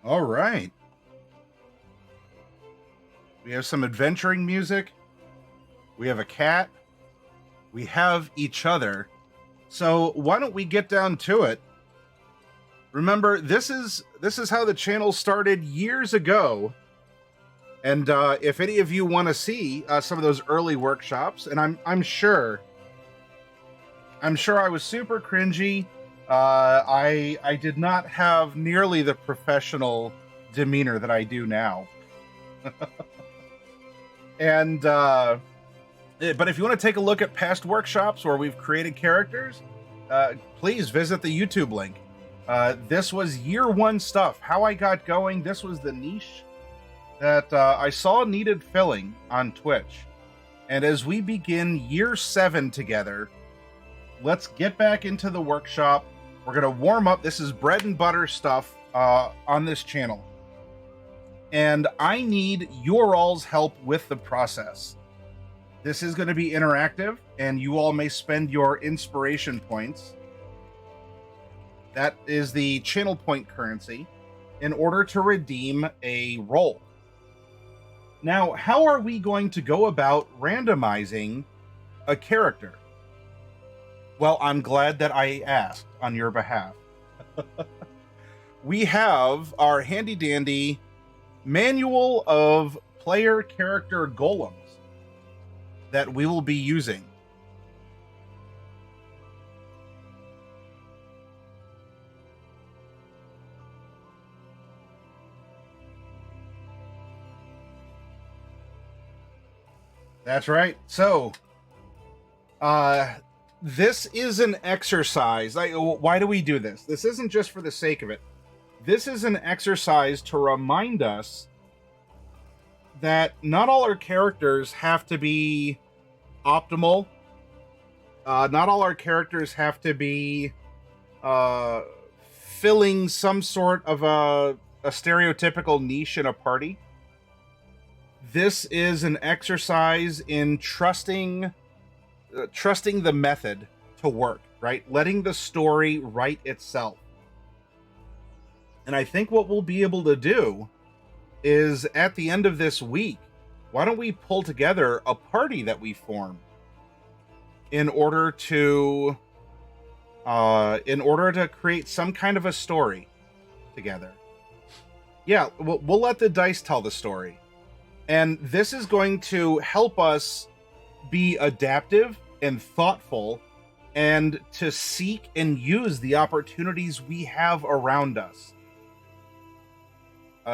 All right. We have some adventuring music. We have a cat. We have each other. So why don't we get down to it? Remember, this is how the channel started years ago. And if any of you want to see some of those early workshops, and I'm sure I was super cringy. I did not have nearly the professional demeanor that I do now. And but if you want to take a look at past workshops where we've created characters, please visit the YouTube link. This was year one stuff. How I got going. This was the niche that I saw needed filling on Twitch. And as we begin year 7 together, let's get back into the workshop. We're going to warm up. This is bread and butter stuff on this channel. And I need your all's help with the process. This is going to be interactive, and you all may spend your inspiration points. That is the channel point currency in order to redeem a role. Now, how are we going to go about randomizing a character? Well, I'm glad that I asked on your behalf. We have our handy dandy manual of player character golems that we will be using. That's right. So, this is an exercise. Why do we do this? This isn't just for the sake of it. This is an exercise to remind us that not all our characters have to be optimal. Not all our characters have to be filling some sort of a stereotypical niche in a party. This is an exercise in trusting the method to work, right? Letting the story write itself. And I think what we'll be able to do is at the end of this week, why don't we pull together a party that we form in order to create some kind of a story together. Yeah, we'll let the dice tell the story. And this is going to help us be adaptive and thoughtful and to seek and use the opportunities we have around us.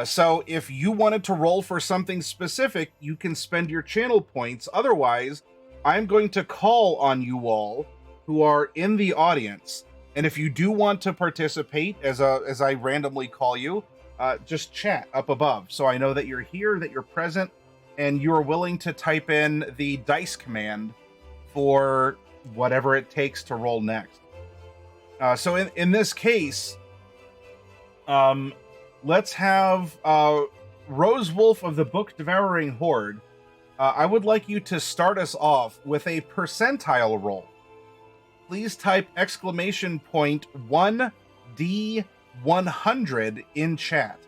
So if you wanted to roll for something specific, you can spend your channel points. Otherwise, I'm going to call on you all who are in the audience. And if you do want to participate as I randomly call you, just chat up above so I know that you're here, that you're present, and you're willing to type in the dice command for whatever it takes to roll next. So in this case, let's have Rose Wolf of the Book Devouring Horde. I would like you to start us off with a percentile roll. Please type exclamation point 1D100 in chat.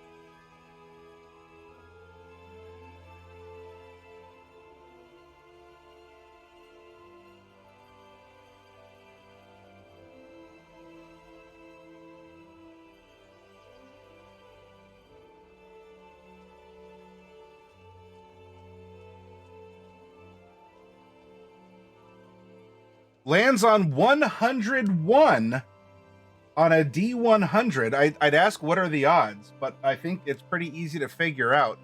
Lands on 101 on a D100. I'd ask what are the odds, but I think it's pretty easy to figure out.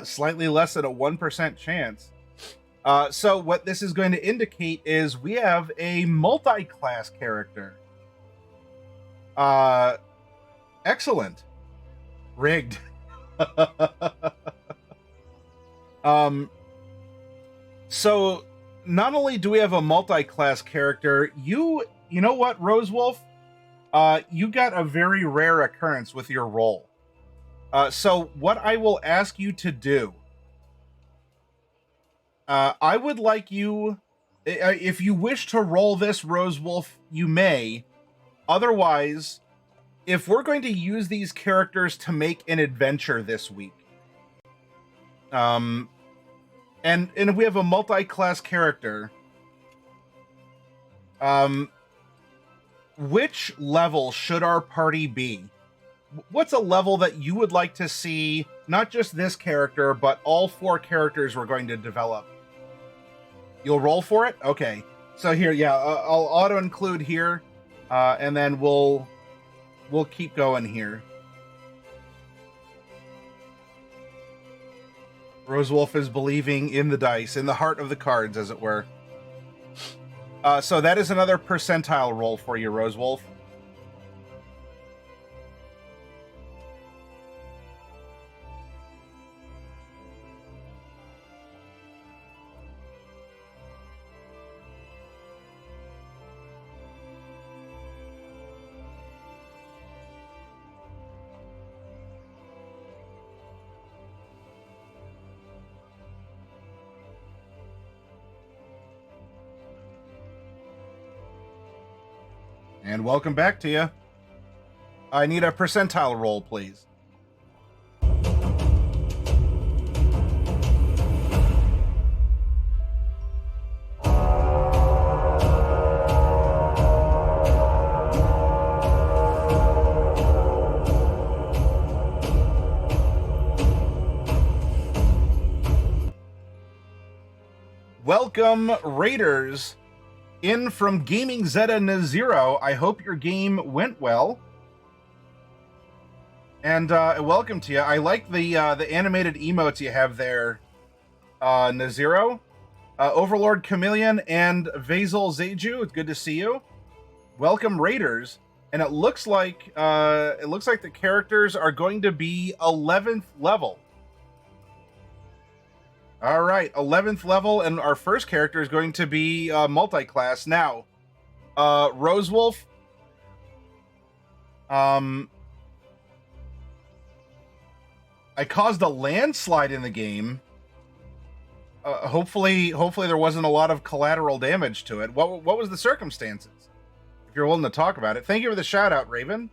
Slightly less than a 1% chance. So what this is going to indicate is we have a multi-class character. Excellent. Rigged. So not only do we have a multi-class character, you know what, Rose Wolf? You got a very rare occurrence with your roll. So what I will ask you to do, I would like you, if you wish to roll this, Rose Wolf, you may. Otherwise, if we're going to use these characters to make an adventure this week, and if we have a multi-class character, which level should our party be? What's a level that you would like to see, not just this character, but all 4 characters we're going to develop? You'll roll for it? Okay. So here, yeah, I'll auto-include here, and then we'll keep going here. Rosewolf is believing in the dice, in the heart of the cards, as it were. So that is another percentile roll for you, Rosewolf. And welcome back to you. I need a percentile roll, please. Welcome, Raiders, in from Gaming Zeta Nazero. I hope your game went well. And welcome to you. I like the animated emotes you have there, Nazero. Overlord Chameleon and Vazel Zeju, it's good to see you. Welcome, Raiders. And it looks like the characters are going to be 11th level. All right, 11th level, and our first character is going to be multi-class. Now, Rosewolf, I caused a landslide in the game. Hopefully there wasn't a lot of collateral damage to it. What was the circumstances? If you're willing to talk about it. Thank you for the shout out, Raven.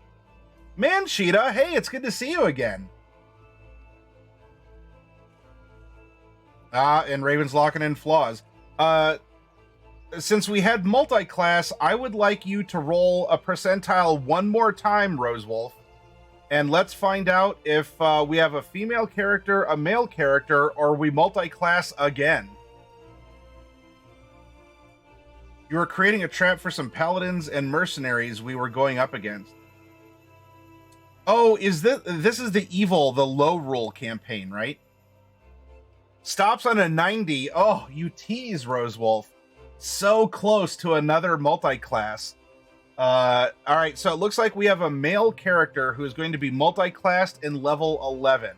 Mancheetah, hey, it's good to see you again. And Raven's locking in flaws. Since we had multi-class, I would like you to roll a percentile one more time, Rosewolf. And let's find out if we have a female character, a male character, or we multi-class again. You were creating a trap for some paladins and mercenaries we were going up against. Oh, is this is the evil, the low rule campaign, right? Stops on a 90. Oh, you tease, Rosewolf. So close to another multi-class. All right, so it looks like we have a male character who is going to be multi-classed in level 11.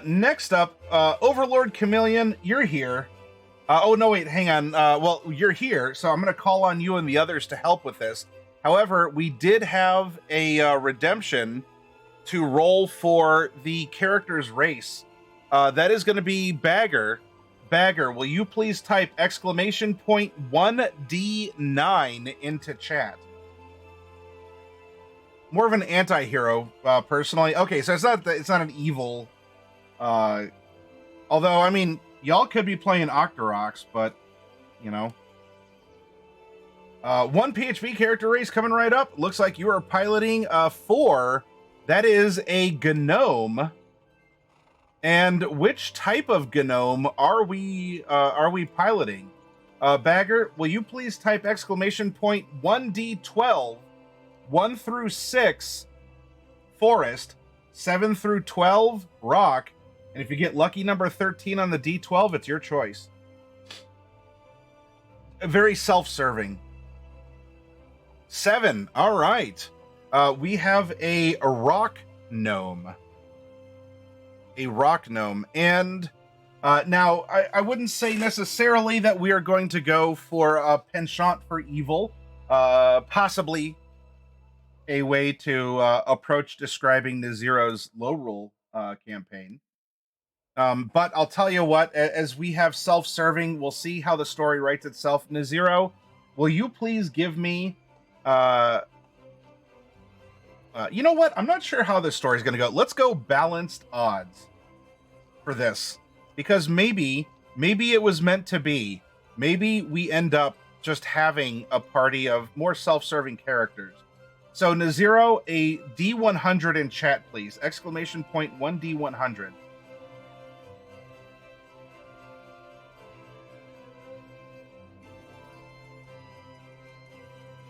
Next up, Overlord Chameleon, you're here. Oh, no, wait, hang on. Well, you're here, so I'm going to call on you and the others to help with this. However, we did have a redemption to roll for the character's race. That is going to be Bagger. Bagger, will you please type exclamation point 1D9 into chat? More of an anti-hero, personally. Okay, so it's not an evil. Although, I mean, y'all could be playing Octoroks, but, you know. One PHP character race coming right up. Looks like you are piloting 4. That is a Gnome. And which type of Gnome are we piloting? Bagger, will you please type exclamation point 1D12, 1 through 6, Forest, 7 through 12, Rock, and if you get lucky number 13 on the D12, it's your choice. Very self-serving. 7. All right. We have a rock gnome. A rock gnome. And now, I wouldn't say necessarily that we are going to go for a penchant for evil. Possibly a way to approach describing the Zero's low rule campaign. But I'll tell you what, as we have self-serving, we'll see how the story writes itself. Naziro, will you please give me... you know what? I'm not sure how this story is going to go. Let's go balanced odds for this. Because maybe it was meant to be. Maybe we end up just having a party of more self-serving characters. So, Naziro, a D100 in chat, please. Exclamation point 1D100.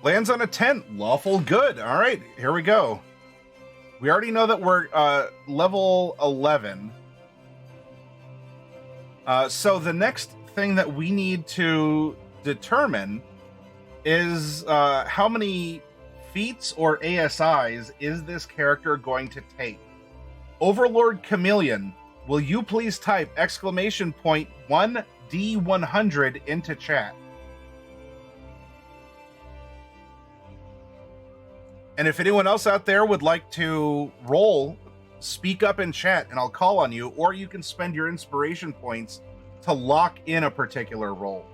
Lands on a 10. Lawful good. All right, here we go. We already know that we're level 11. So the next thing that we need to determine is how many feats or ASIs is this character going to take. Overlord Chameleon, will you please type exclamation point 1D100 into chat? And if anyone else out there would like to roll, speak up in chat and I'll call on you, or you can spend your inspiration points to lock in a particular roll.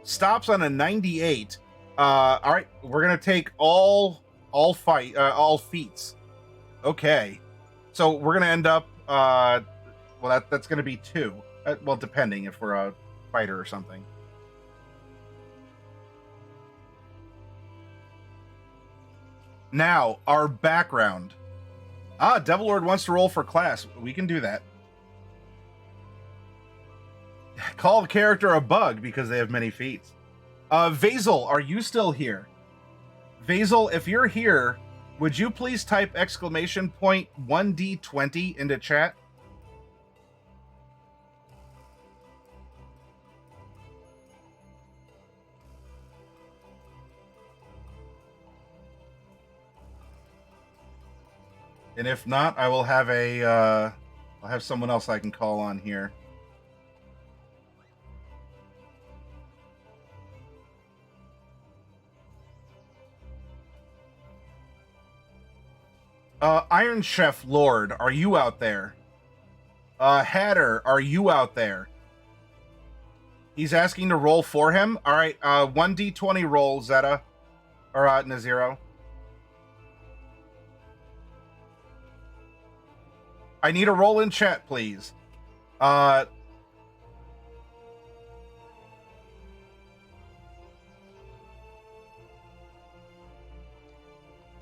Stops on a 98. All right, we're gonna take all feats. Okay, so we're gonna end up. Well, that's gonna be 2. Well, depending if we're a fighter or something. Now, our background. Devil Lord wants to roll for class. We can do that. Call the character a bug because they have many feats. Vazel, are you still here? Vazel, if you're here, would you please type exclamation point 1D20 into chat? And if not, I will have I'll have someone else I can call on here. Iron Chef Lord, are you out there? Hatter, are you out there? He's asking to roll for him. All right, 1D20 roll, Zeta. Or Naziro. I need a roll in chat, please.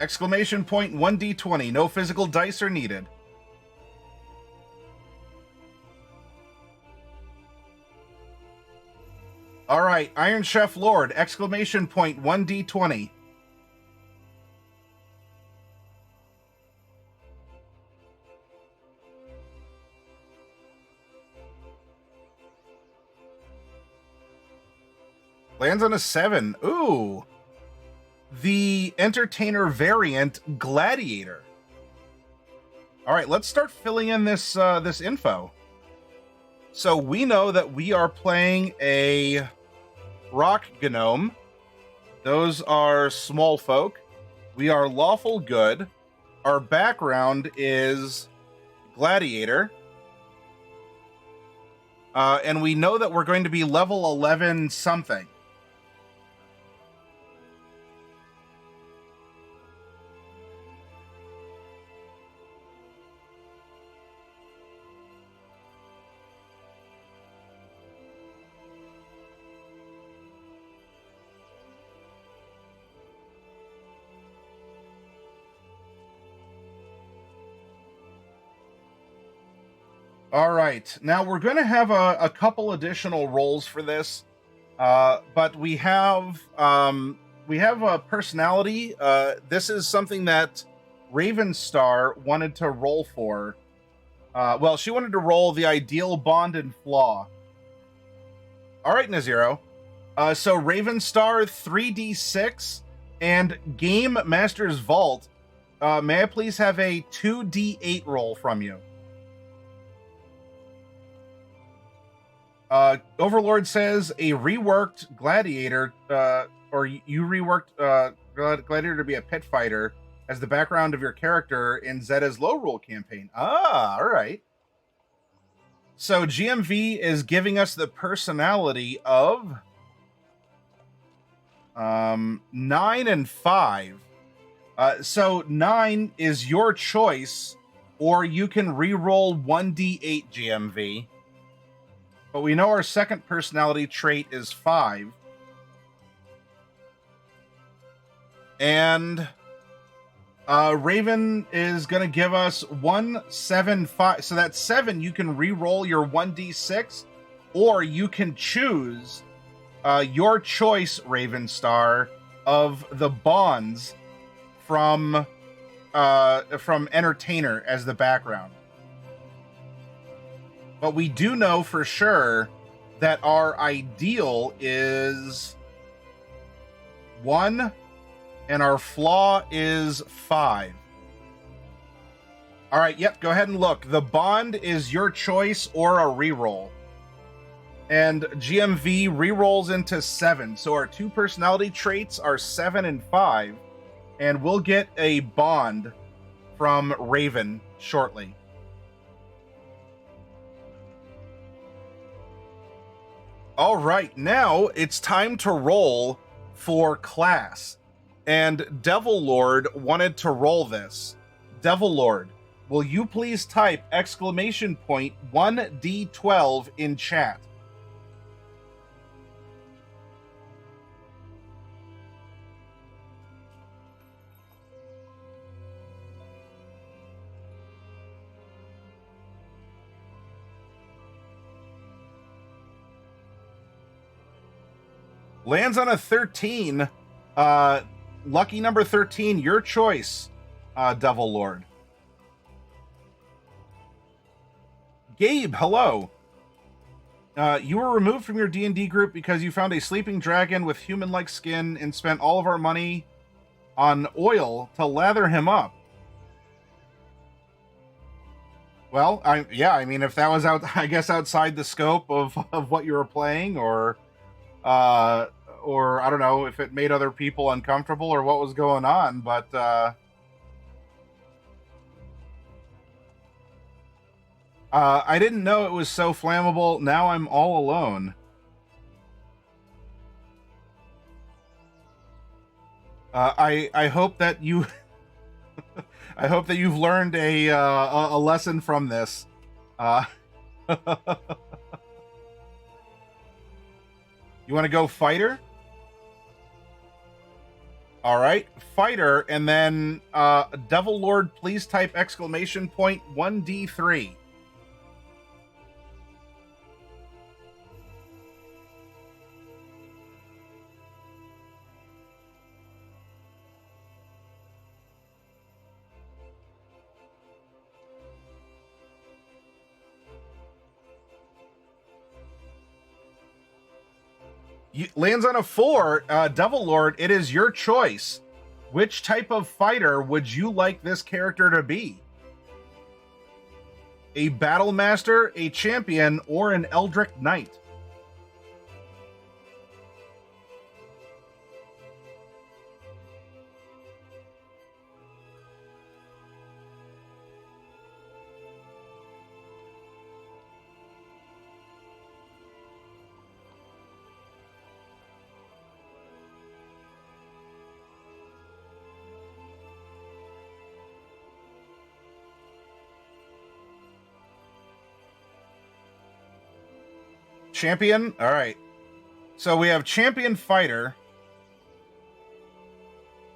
Exclamation point 1D20. No physical dice are needed. All right, Iron Chef Lord. Exclamation point 1D20. Lands on a 7. Ooh. The Entertainer variant, Gladiator. All right, let's start filling in this this info. So we know that we are playing a rock gnome. Those are small folk. We are lawful good. Our background is Gladiator. And we know that we're going to be level 11 something. All right, now we're going to have a couple additional rolls for this, but we have a personality. This is something that Ravenstar wanted to roll for. Well, she wanted to roll the ideal bond and flaw. All right, Naziro. So Ravenstar 3d6 and Game Master's Vault. May I please have a 2d8 roll from you? Overlord says a reworked Gladiator, or you reworked Gladiator to be a pit fighter as the background of your character in Zeta's low roll campaign. Ah, all right. So GMV is giving us the personality of 9 and 5. So 9 is your choice, or you can re-roll 1d8 GMV. But we know our second personality trait is 5. And Raven is going to give us 1, 7, 5. So that's 7. You can re-roll your 1d6, or you can choose your choice, Raven Star, of the bonds from Entertainer as the background. But we do know for sure that our ideal is 1 and our flaw is 5. All right, yep, go ahead and look. The bond is your choice or a reroll. And GMV rerolls into 7. So our 2 personality traits are 7 and 5. And we'll get a bond from Raven shortly. All right, now it's time to roll for class. And Devil Lord wanted to roll this. Devil Lord, will you please type exclamation point 1d12 in chat? Lands on a 13. Lucky number 13, your choice, Devil Lord. Gabe, hello. You were removed from your D&D group because you found a sleeping dragon with human-like skin and spent all of our money on oil to lather him up. Well, I mean, if that was I guess outside the scope of what you were playing, or I don't know if it made other people uncomfortable or what was going on, but I didn't know it was so flammable. Now I'm all alone. I hope that you I hope that you've learned a lesson from this. You want to go fighter? All right, fighter, and then Devil Lord, please type exclamation point 1d3. Lands on a 4. Devil Lord, it is your choice. Which type of fighter would you like this character to be? A battle master, a champion, or an Eldritch Knight? Champion? All right. So we have champion fighter.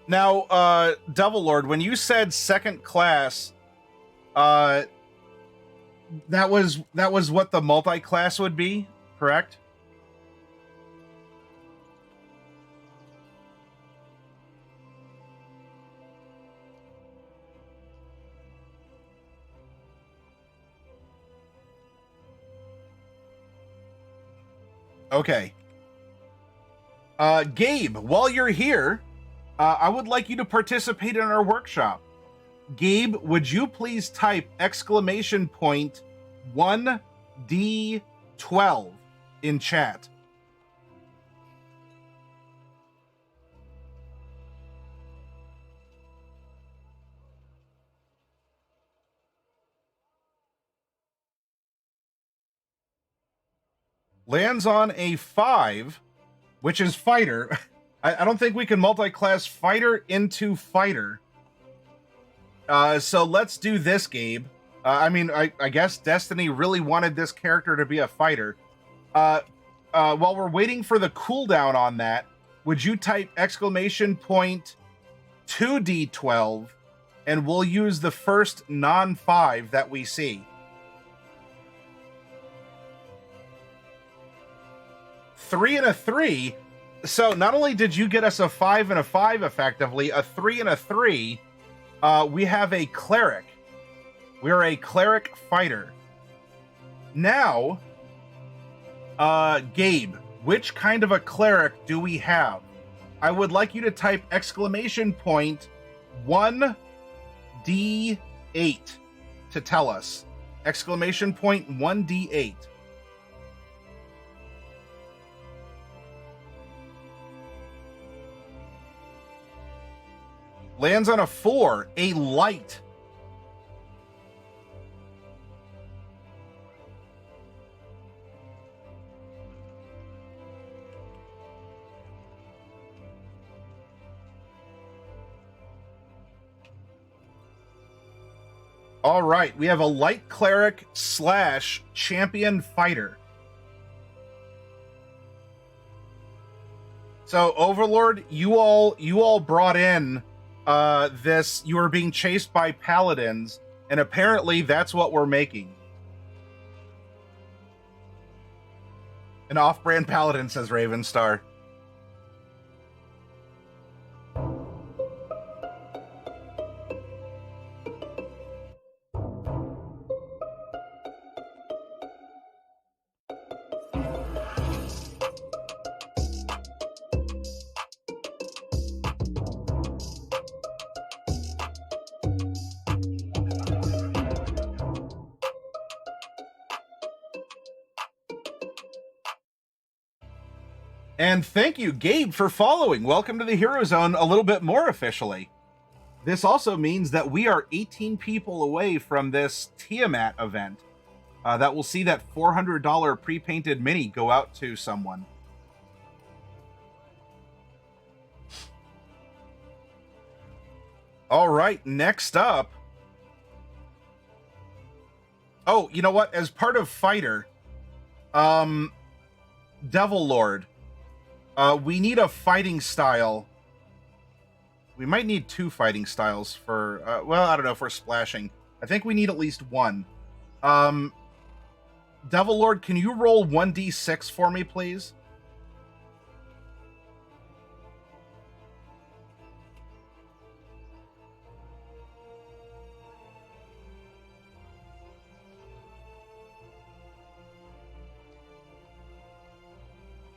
Now, Devil Lord, when you said second class, that was what the multi-class would be, correct? Okay. Gabe, while you're here, I would like you to participate in our workshop. Gabe, would you please type exclamation point 1d12 in chat? Lands on a 5, which is fighter. I don't think we can multi-class fighter into fighter. So let's do this, Gabe. I guess Destiny really wanted this character to be a fighter. While we're waiting for the cooldown on that, would you type exclamation point 2d12, and we'll use the first non-5 that we see. 3 and a 3. So not only did you get us a 5 and a 5 effectively, a 3 and a 3, we have a cleric. We're a cleric fighter. Now, Gabe, which kind of a cleric do we have? I would like you to type exclamation point 1d8 to tell us. Exclamation point 1d8. Lands on a 4, a light. All right, we have a light cleric / champion fighter. So Overlord, you all brought in this. You were being chased by paladins, and apparently that's what we're making. An off-brand paladin, says Ravenstar. And thank you, Gabe, for following. Welcome to the Hero Zone a little bit more officially. This also means that we are 18 people away from this Tiamat event that will see that $400 pre-painted mini go out to someone. All right, next up. Oh, you know what? As part of Fighter, Devil Lord, we need a fighting style. We might need 2 fighting styles for, well, I don't know, for splashing. I think we need at least 1. Devil Lord, can you roll 1d6 for me, please?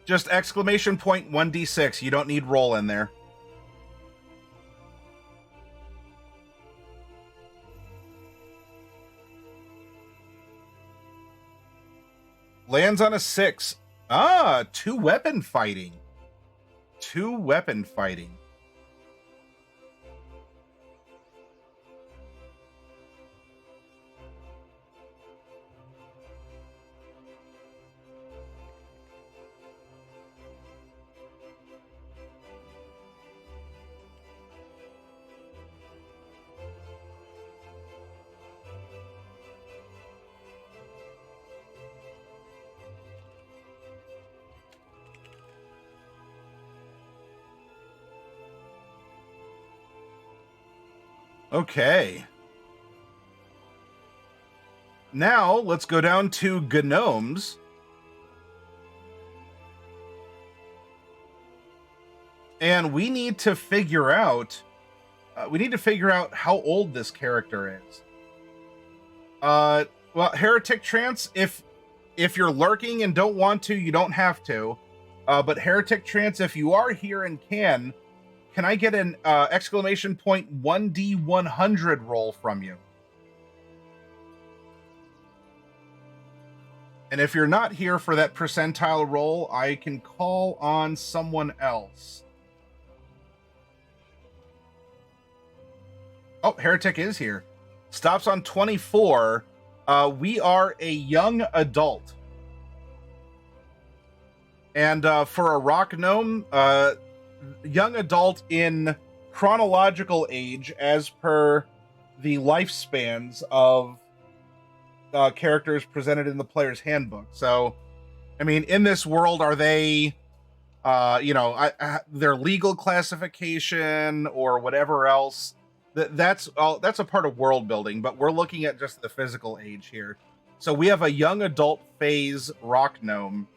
Just exclamation point 1d6. You don't need roll in there. Lands on a 6. Ah, 2 weapon fighting. 2 weapon fighting. Okay. Now, let's go down to Gnomes. And we need to figure out how old this character is. Well, Heretic Trance, if you're lurking and don't want to, you don't have to. But Heretic Trance, if you are here and can I get an exclamation point 1d100 roll from you? And if you're not here for that percentile roll, I can call on someone else. Oh, Heretic is here. Stops on 24. We are a young adult. And for a rock gnome, young adult in chronological age as per the lifespans of characters presented in the player's handbook. So, I mean, in this world, are they, their legal classification or whatever else? That's a part of world building, but we're looking at just the physical age here. So we have a young adult phase rock gnome.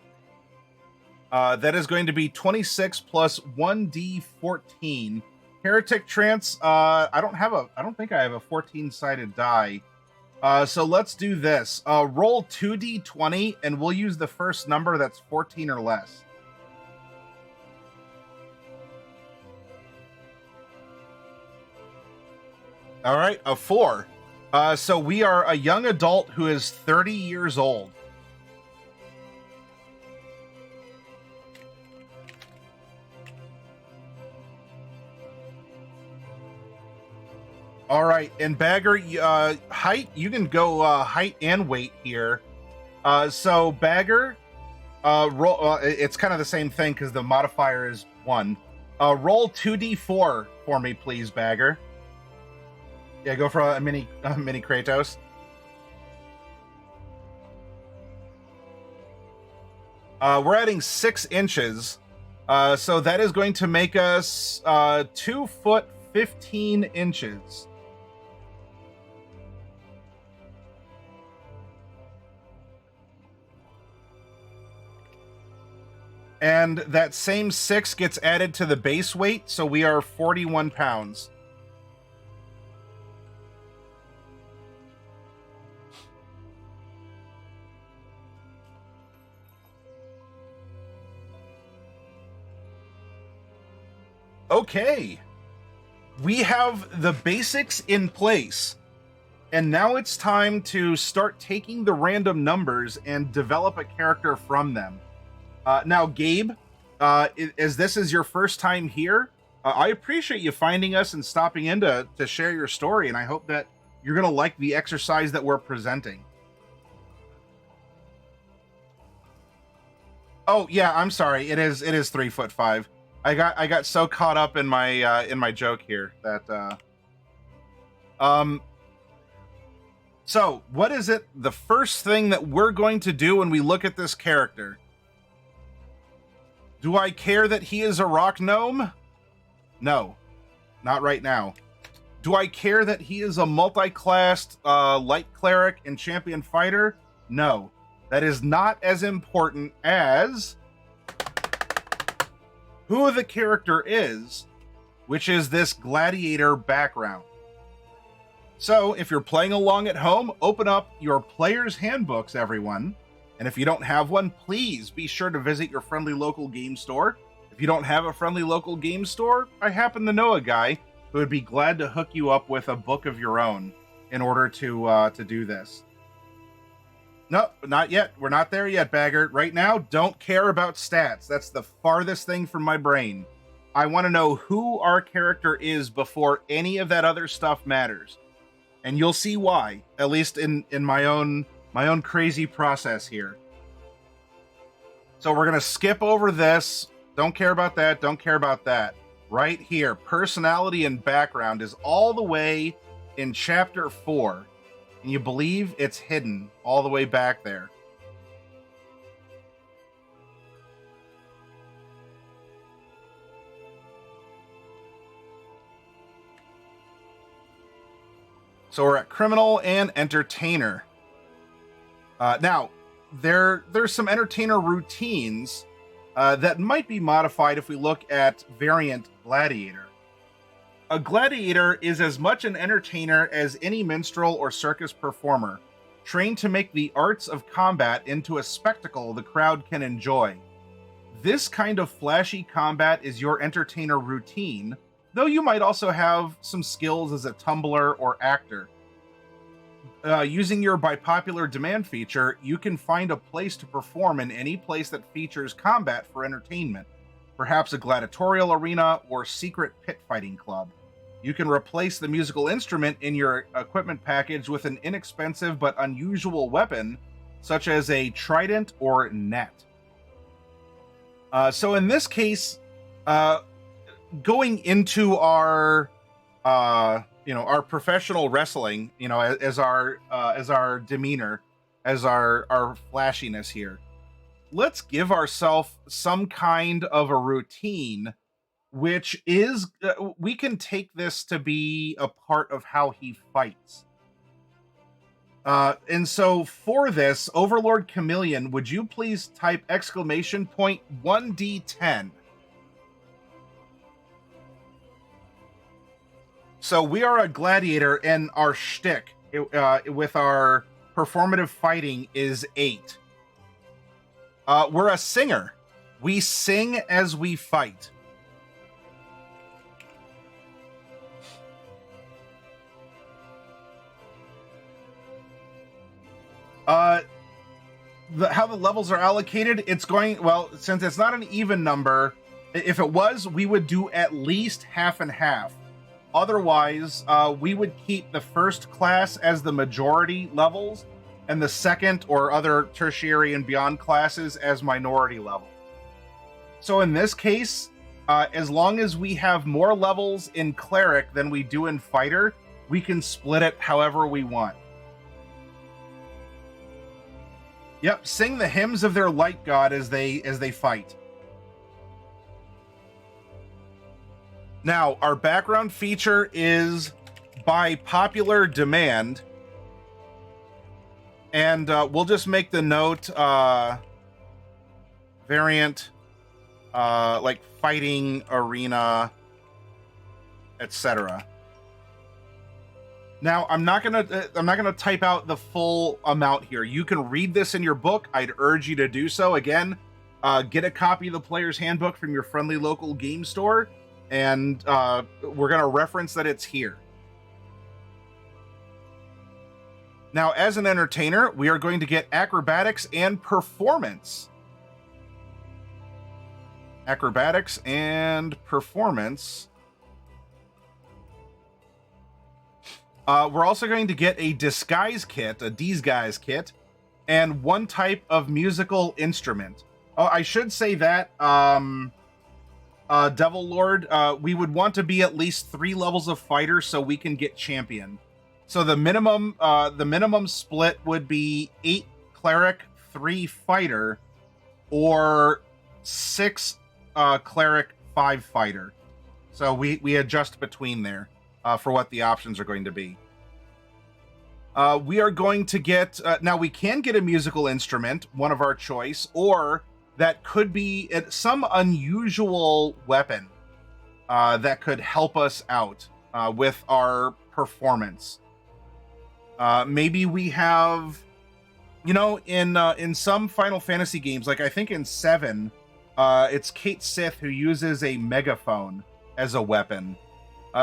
That is going to be 26 plus 1d14. Heretic Trance, I don't think I have a 14-sided die. So let's do this. Roll 2d20, and we'll use the first number that's 14 or less. All right, a 4. So we are a young adult who is 30 years old. All right, and Bagger, height, you can go height and weight here. So Bagger, roll. It's kind of the same thing because the modifier is 1. Roll 2d4 for me, please, Bagger. Yeah, go for a mini Kratos. We're adding 6 inches, so that is going to make us 2 foot 15 inches. And that same 6 gets added to the base weight, so we are 41 pounds. Okay. We have the basics in place, and now it's time to start taking the random numbers and develop a character from them. Now, Gabe, as this is your first time here, I appreciate you finding us and stopping in to share your story, and I hope that you're going to like the exercise that we're presenting. Oh, yeah, I'm sorry. It is 3'5". I got so caught up in my joke here that so what is it the first thing that we're going to do when we look at this character? Do I care that he is a rock gnome? No, not right now. Do I care that he is a multi-classed light cleric and champion fighter? No, that is not as important as who the character is, which is this gladiator background. So if you're playing along at home, open up your player's handbooks, everyone. And if you don't have one, please be sure to visit your friendly local game store. If you don't have a friendly local game store, I happen to know a guy who would be glad to hook you up with a book of your own in order to do this. No, not yet. We're not there yet, Bagger. Right now, don't care about stats. That's the farthest thing from my brain. I want to know who our character is before any of that other stuff matters. And you'll see why, at least in my own crazy process here. So we're going to skip over this. Don't care about that. Don't care about that. Right here, personality and background is all the way in chapter 4. And you believe it's hidden all the way back there. So we're at criminal and entertainer. Now, there's some entertainer routines that might be modified if we look at variant gladiator. A gladiator is as much an entertainer as any minstrel or circus performer, trained to make the arts of combat into a spectacle the crowd can enjoy. This kind of flashy combat is your entertainer routine, though you might also have some skills as a tumbler or actor. Using your by popular demand feature, you can find a place to perform in any place that features combat for entertainment, perhaps a gladiatorial arena or secret pit fighting club. You can replace the musical instrument in your equipment package with an inexpensive but unusual weapon, such as a trident or net. So in this case, going into our our professional wrestling, as our demeanor, as our flashiness here, let's give ourselves some kind of a routine, which is we can take this to be a part of how he fights. And so for this, Overlord Chameleon, would you please type exclamation point 1d10? So we are a gladiator, and our shtick with our performative fighting is 8. We're a singer. We sing as we fight. How the levels are allocated, it's going, well, since it's not an even number, if it was, we would do at least half and half. Otherwise, we would keep the first class as the majority levels and the second or other tertiary and beyond classes as minority level. So in this case, as long as we have more levels in cleric than we do in fighter, we can split it however we want. Yep, sing the hymns of their light god as they fight. Now, our background feature is by popular demand, and we'll just make the note variant, like fighting arena, etc. Now, I'm not gonna type out the full amount here. You can read this in your book. I'd urge you to do so. Again, get a copy of the Player's Handbook from your friendly local game store, and we're gonna reference that it's here. Now, as an entertainer, we are going to get acrobatics and performance. Acrobatics and performance. We're also going to get a disguise kit, a disguise kit, and one type of musical instrument. Oh, I should say that, Devil Lord, we would want to be at least 3 levels of fighter so we can get champion. So the minimum split would be 8 cleric, 3 fighter, or 6 cleric, 5 fighter. So we adjust between there for what the options are going to be. We are going to get now we can get a musical instrument, one of our choice, or that could be some unusual weapon that could help us out with our performance. Maybe we have, in some Final Fantasy games, like I think in 7, it's Kate Sith who uses a megaphone as a weapon.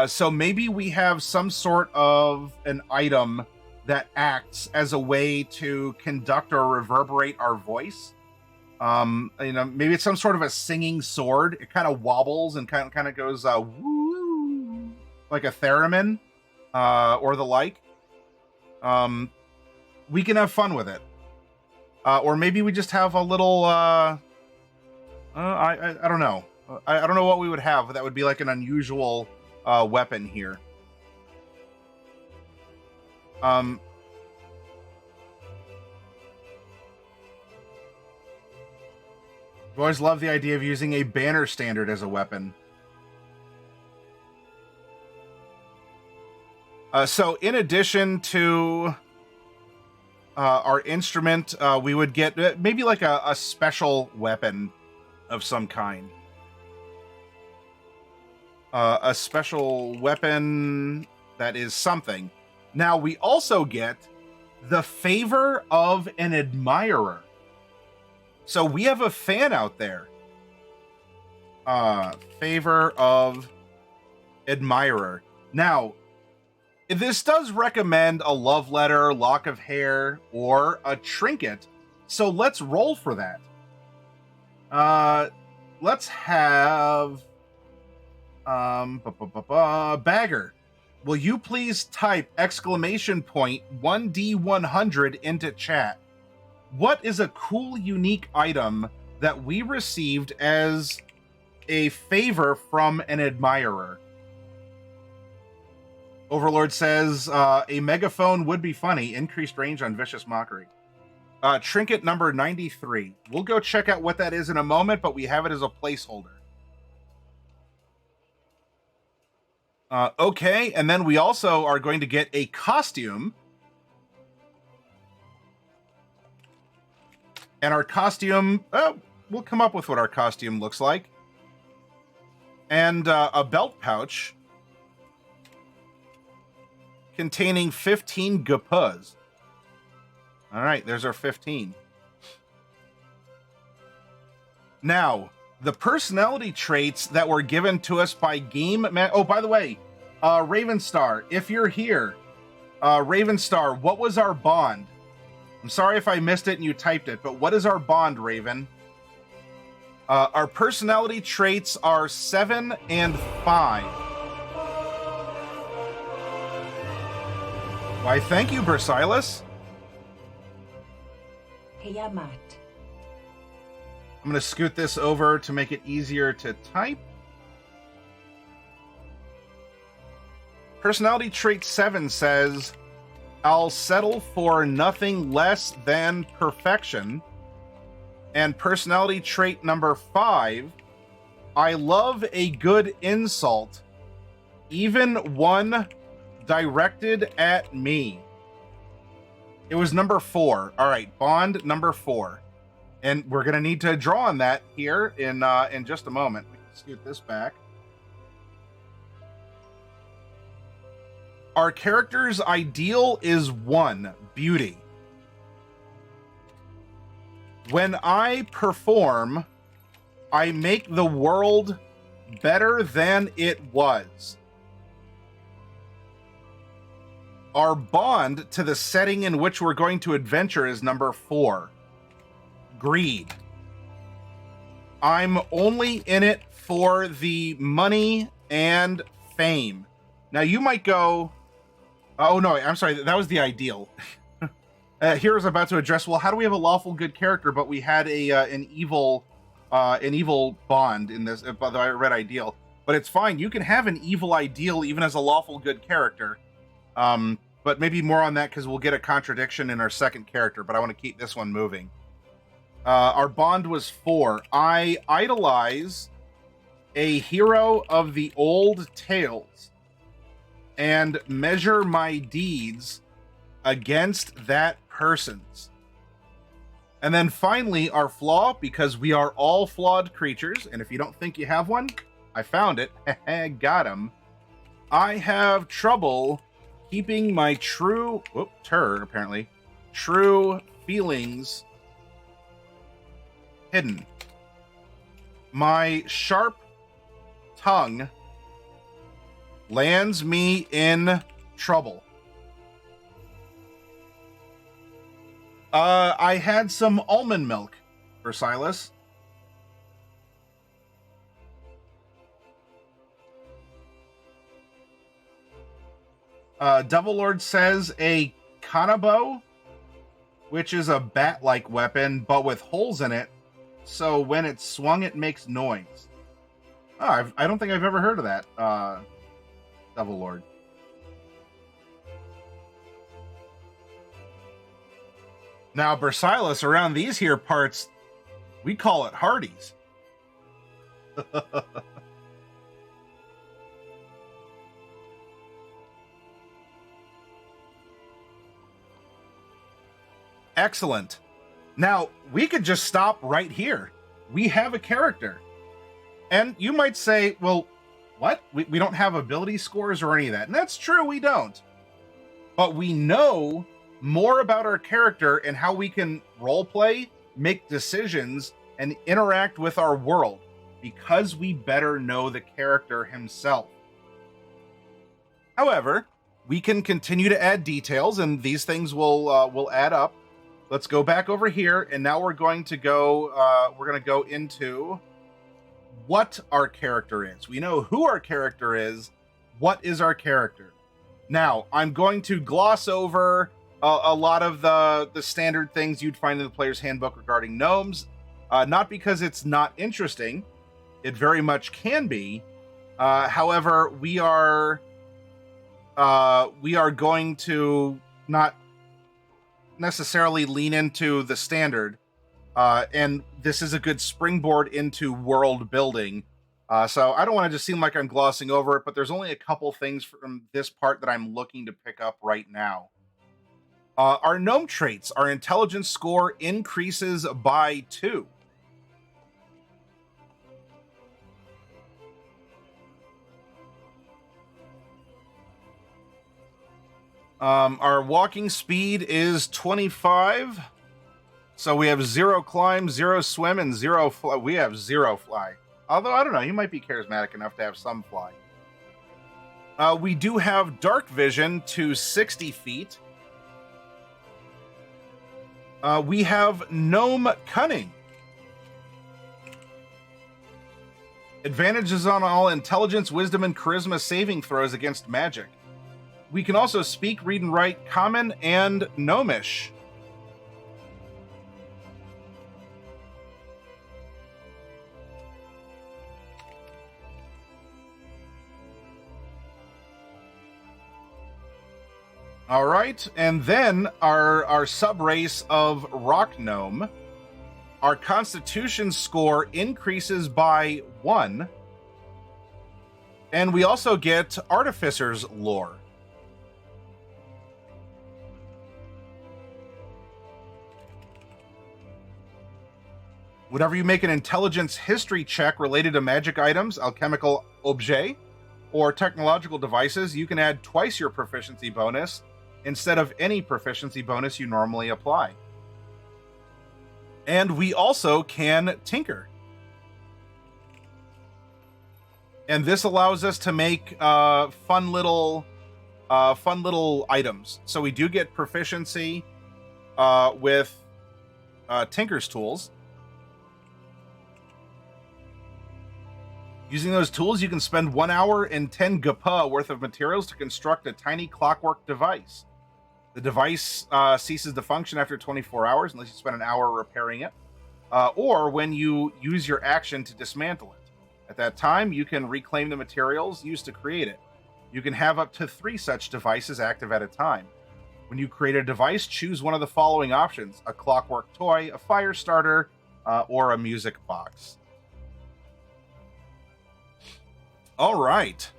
So maybe we have some sort of an item that acts as a way to conduct or reverberate our voice. Maybe it's some sort of a singing sword. It kind of wobbles and kind of goes woo, like a theremin or the like. We can have fun with it. Or maybe we just have a little I don't know. I don't know what we would have, but that would be like an unusual weapon here. I've always loved the idea of using a banner standard as a weapon. So in addition to our instrument, we would get maybe like a special weapon of some kind. A special weapon that is something. Now, we also get the favor of an admirer. So we have a fan out there. Favor of admirer. Now, this does recommend a love letter, lock of hair, or a trinket. So let's roll for that. Let's have Bagger. Will you please type exclamation point 1D100 into chat? What is a cool, unique item that we received as a favor from an admirer. Overlord says, a megaphone would be funny. Increased range on vicious mockery. Trinket number 93. We'll go check out what that is in a moment, but we have it as a placeholder. Okay, and then we also are going to get a costume. And our costume, we'll come up with what our costume looks like. And a belt pouch containing 15 guppas. All right, there's our 15. Now, the personality traits that were given to us by Oh, by the way, Ravenstar, if you're here, Ravenstar, what was our bond? I'm sorry if I missed it and you typed it, but what is our bond, Raven? Our personality traits are 7 and 5. Why, thank you, Bersilas. Heyamat. I'm going to scoot this over to make it easier to type. Personality trait 7 says, I'll settle for nothing less than perfection. And personality trait number 5, I love a good insult, even one directed at me. It was number 4. All right, bond number 4. And we're going to need to draw on that here in just a moment. We can scoot this back. Our character's ideal is 1, beauty. When I perform, I make the world better than it was. Our bond to the setting in which we're going to adventure is number 4. Greed. I'm only in it for the money and fame. Now you might go, oh no, I'm sorry, that was the ideal. Hero's about to address, well, how do we have a lawful good character, but we had an evil bond in this, although I read ideal. But it's fine, you can have an evil ideal even as a lawful good character. But maybe more on that because we'll get a contradiction in our second character, but I want to keep this one moving. Our bond was 4. I idolize a hero of the old tales and measure my deeds against that person's. And then finally, our flaw, because we are all flawed creatures, and if you don't think you have one, I found it. Got him. I have trouble keeping my true feelings hidden. My sharp tongue lands me in trouble. I had some almond milk for Silas. Devil Lord says a kanabo, which is a bat-like weapon, but with holes in it, so when it's swung, it makes noise. Oh, I don't think I've ever heard of that, Devil Lord. Now, Bersilas, around these here parts, we call it Hardee's. Excellent. Now, we could just stop right here. We have a character. And you might say, well, what? We don't have ability scores or any of that. And that's true, we don't. But we know more about our character and how we can roleplay, make decisions, and interact with our world because we better know the character himself. However, we can continue to add details, and these things will add up. Let's go back over here, and now we're going to go into what our character is. We know who our character is. What is our character? Now, I'm going to gloss over a lot of the standard things you'd find in the player's handbook regarding gnomes. Not because it's not interesting, it very much can be. However, we are going to not necessarily lean into the standard, and this is a good springboard into world building. So I don't want to just seem like I'm glossing over it, but there's only a couple things from this part that I'm looking to pick up right now. Our gnome traits, our intelligence score increases by 2. Our walking speed is 25. So we have 0 climb, 0 swim, and 0 fly. We have 0 fly. Although, I don't know, he might be charismatic enough to have some fly. We do have dark vision to 60 feet. We have gnome cunning. Advantages on all intelligence, wisdom, and charisma saving throws against magic. We can also speak, read, and write common and gnomish. All right, and then our sub-race of rock gnome. Our constitution score increases by 1. And we also get artificer's lore. Whenever you make an intelligence history check related to magic items, alchemical objet, or technological devices, you can add twice your proficiency bonus instead of any proficiency bonus you normally apply. And we also can tinker. And this allows us to make fun little items. So we do get proficiency with tinker's tools. Using those tools, you can spend 1 hour and 10 GP worth of materials to construct a tiny clockwork device. The device ceases to function after 24 hours unless you spend an hour repairing it, or when you use your action to dismantle it. At that time, you can reclaim the materials used to create it. You can have up to 3 such devices active at a time. When you create a device, choose one of the following options: a clockwork toy, a fire starter, or a music box. All right.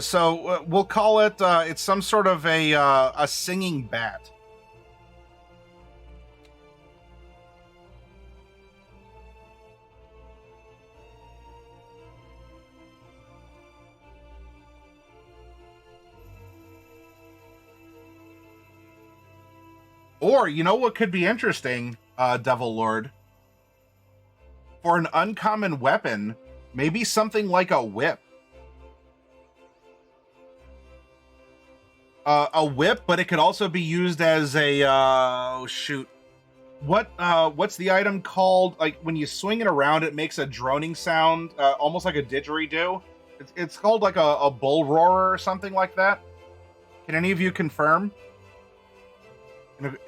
So we'll call it, it's some sort of a singing bat. Or, you know what could be interesting, Devil Lord? For an uncommon weapon, maybe something like a whip. A whip, but it could also be used as a, oh shoot. What's the item called? Like, when you swing it around, it makes a droning sound, almost like a didgeridoo. It's called like a bull roarer or something like that. Can any of you confirm?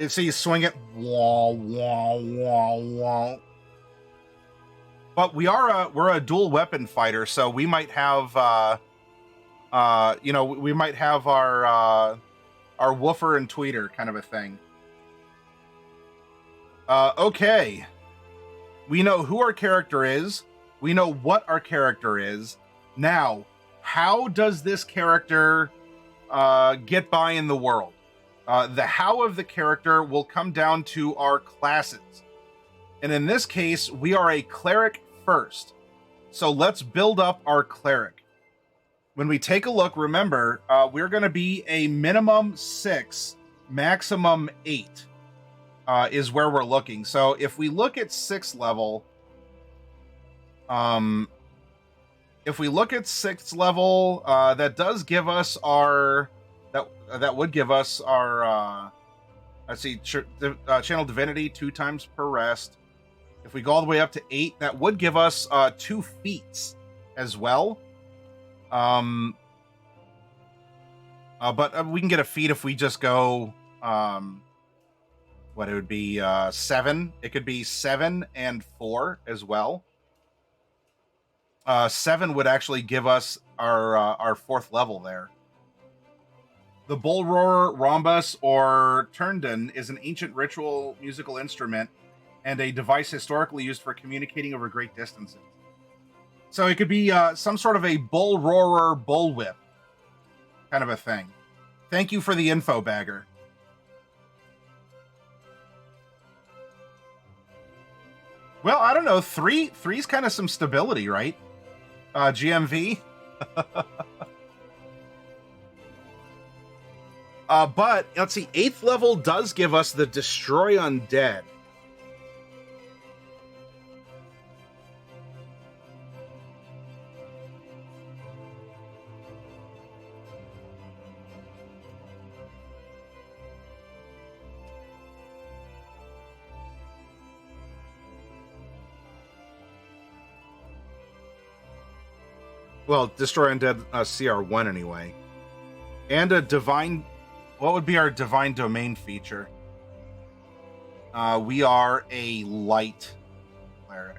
So you swing it, wah, wah, wah, wah. But we're a dual weapon fighter, so we might have, we might have our woofer and tweeter kind of a thing. Okay. We know who our character is. We know what our character is. Now, how does this character get by in the world? The how of the character will come down to our classes. And in this case, we are a cleric first. So let's build up our cleric. When we take a look, remember, we're going to be a minimum 6, maximum 8 is where we're looking. So if we look at 6th level, that does give us our... That would give us our Let's see, channel divinity 2 times per rest. If we go all the way up to 8, that would give us 2 feats as well. But we can get a feat if we just go, what it would be, 7. It could be 7 and 4 as well. 7 would actually give us our 4th level there. The bull roarer, rhombus, or turnden is an ancient ritual musical instrument and a device historically used for communicating over great distances. So it could be some sort of a bull roarer bullwhip kind of a thing. Thank you for the info, Bagger. Well, I don't know. 3's kind of some stability, right? GMV. But let's see, 8th level does give us the Destroy Undead. Well, Destroy Undead CR1 anyway. And a Divine... What would be our Divine Domain feature? We are a Light Cleric.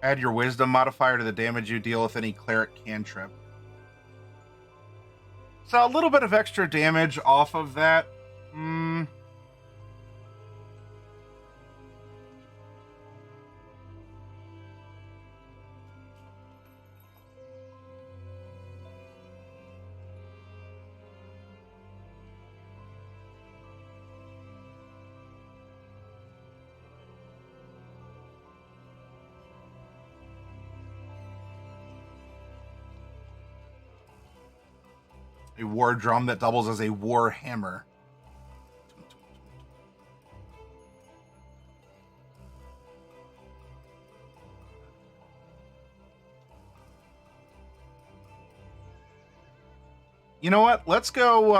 Add your Wisdom modifier to the damage you deal with any Cleric cantrip. So a little bit of extra damage off of that. A war drum that doubles as a war hammer. You know what? Let's go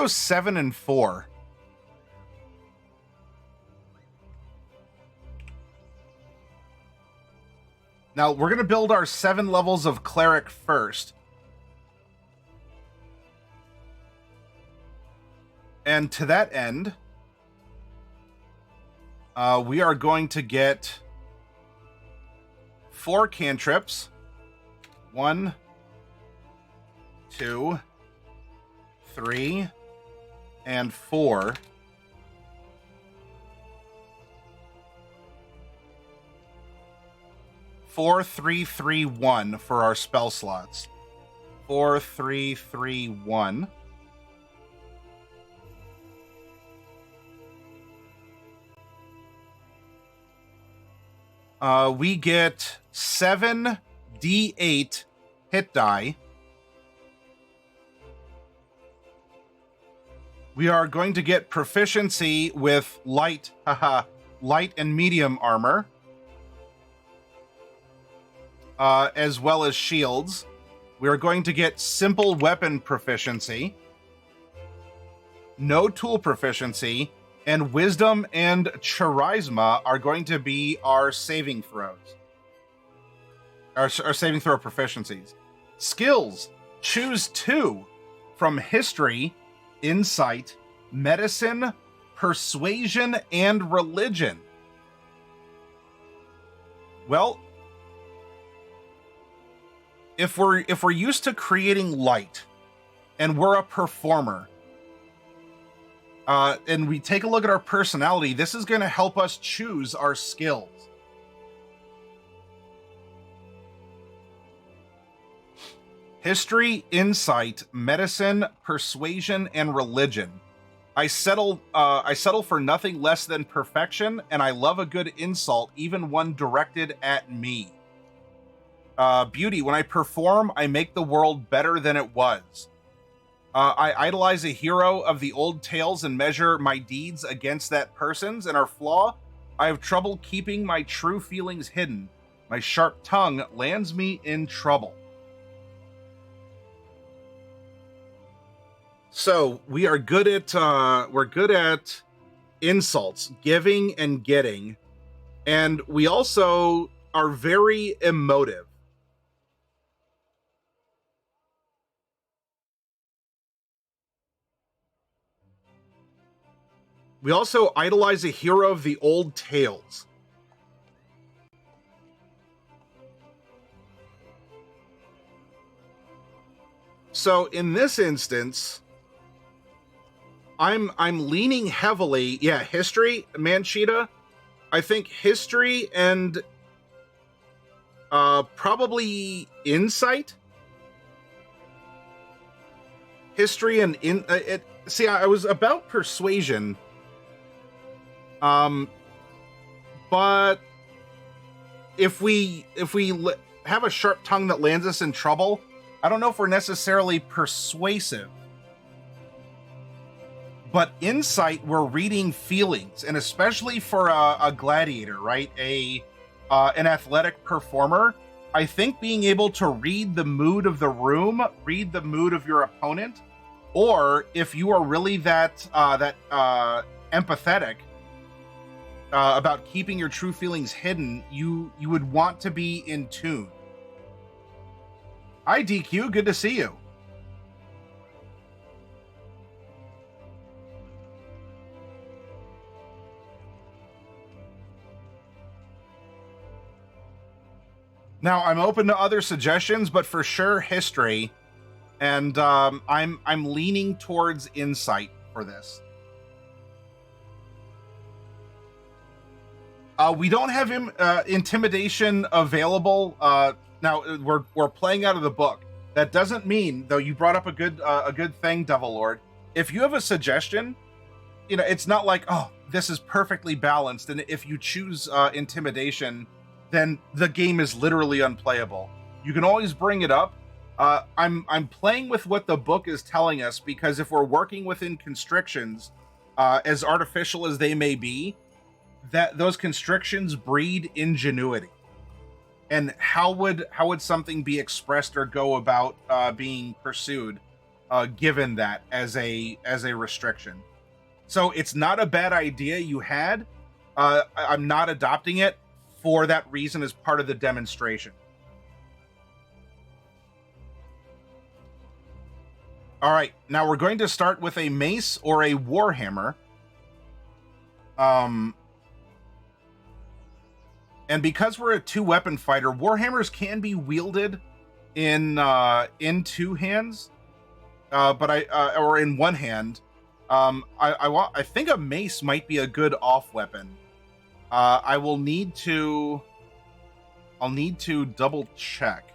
7 and 4. Now, we're going to build our 7 levels of Cleric first. And to that end, we are going to get 4 cantrips. 1, 2, 3, and 4. Four, 3, 3, 1 for our spell slots. 4, 3, 3, 1. We get 7 D8 hit die. We are going to get proficiency with light and medium armor. As well as shields. We are going to get simple weapon proficiency, no tool proficiency, and wisdom and charisma are going to be our saving throws. Our saving throw proficiencies. Skills. Choose 2 from history, insight, medicine, persuasion, and religion. Well, if we're used to creating light and we're a performer, and we take a look at our personality, this is going to help us choose our skills. History, insight, medicine, persuasion, and religion. I settle for nothing less than perfection, and I love a good insult, even one directed at me. Beauty. When I perform, I make the world better than it was. I idolize a hero of the old tales and measure my deeds against that person's, and our flaw, I have trouble keeping my true feelings hidden. My sharp tongue lands me in trouble. So we are good at insults, giving and getting, and we also are very emotive. We also idolize a hero of the old tales. So in this instance, I'm leaning heavily, history, Manchita. I think history and probably insight. History and see, I was about persuasion. But if we have a sharp tongue that lands us in trouble, I don't know if we're necessarily persuasive. But insight, we're reading feelings, and especially for a gladiator, right? An athletic performer, I think being able to read the mood of the room, read the mood of your opponent, or if you are really that empathetic about keeping your true feelings hidden, you would want to be in tune. Hi, DQ. Good to see you. Now, I'm open to other suggestions, but for sure history, and I'm leaning towards insight for this. We don't have intimidation available. Now we're playing out of the book. That doesn't mean, though. You brought up a good thing, Devil Lord. If you have a suggestion, it's not like, oh, this is perfectly balanced, and if you choose intimidation, then the game is literally unplayable. You can always bring it up. I'm playing with what the book is telling us, because if we're working within constrictions, as artificial as they may be, that those constrictions breed ingenuity. And how would something be expressed or go about being pursued, given that as a restriction? So it's not a bad idea you had. I'm not adopting it for that reason as part of the demonstration. All right, now we're going to start with a mace or a warhammer. And because we're a 2-weapon fighter, warhammers can be wielded in two hands, or in one hand. I think a mace might be a good off weapon. I'll need to double check.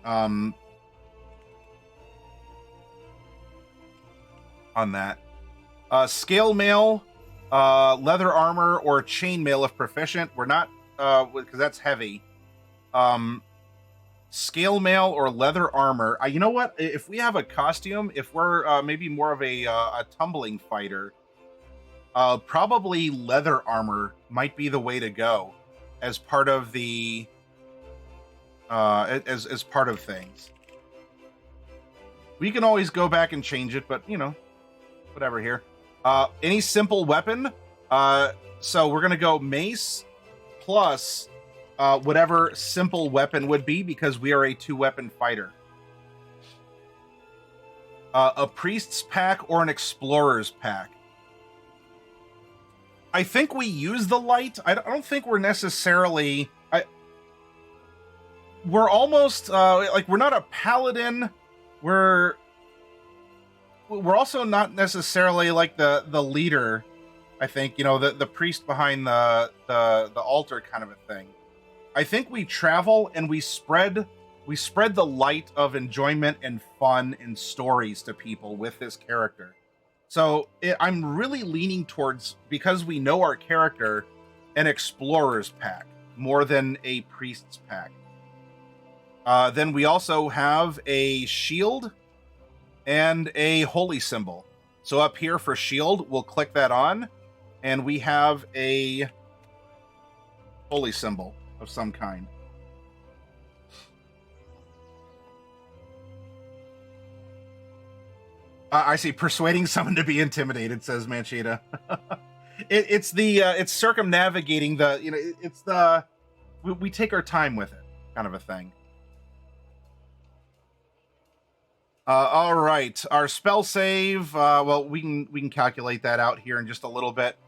On that. Scale mail, leather armor, or chainmail if proficient. We're not, because that's heavy. Scale mail or leather armor. You know what? If we have a costume, if we're maybe more of a tumbling fighter, probably leather armor might be the way to go as part of the as part of things. We can always go back and change it, but whatever here. Any simple weapon. So we're gonna go mace plus whatever simple weapon would be, because we are a 2-weapon fighter. A priest's pack or an explorer's pack. I think we use the light. I don't think we're necessarily. We're almost like, we're not a paladin. We're also not necessarily like the leader. I think the priest behind the altar kind of a thing. I think we travel and we spread the light of enjoyment and fun and stories to people with this character. So I'm really leaning towards, because we know our character, an explorer's pack more than a priest's pack. Then we also have a shield and a holy symbol. So up here for shield, we'll click that on, and we have a holy symbol of some kind. I see. Persuading someone to be intimidated, says Manchita. It's circumnavigating the, it's the, we take our time with it, kind of a thing. All right, our spell save. Well, we can calculate that out here in just a little bit.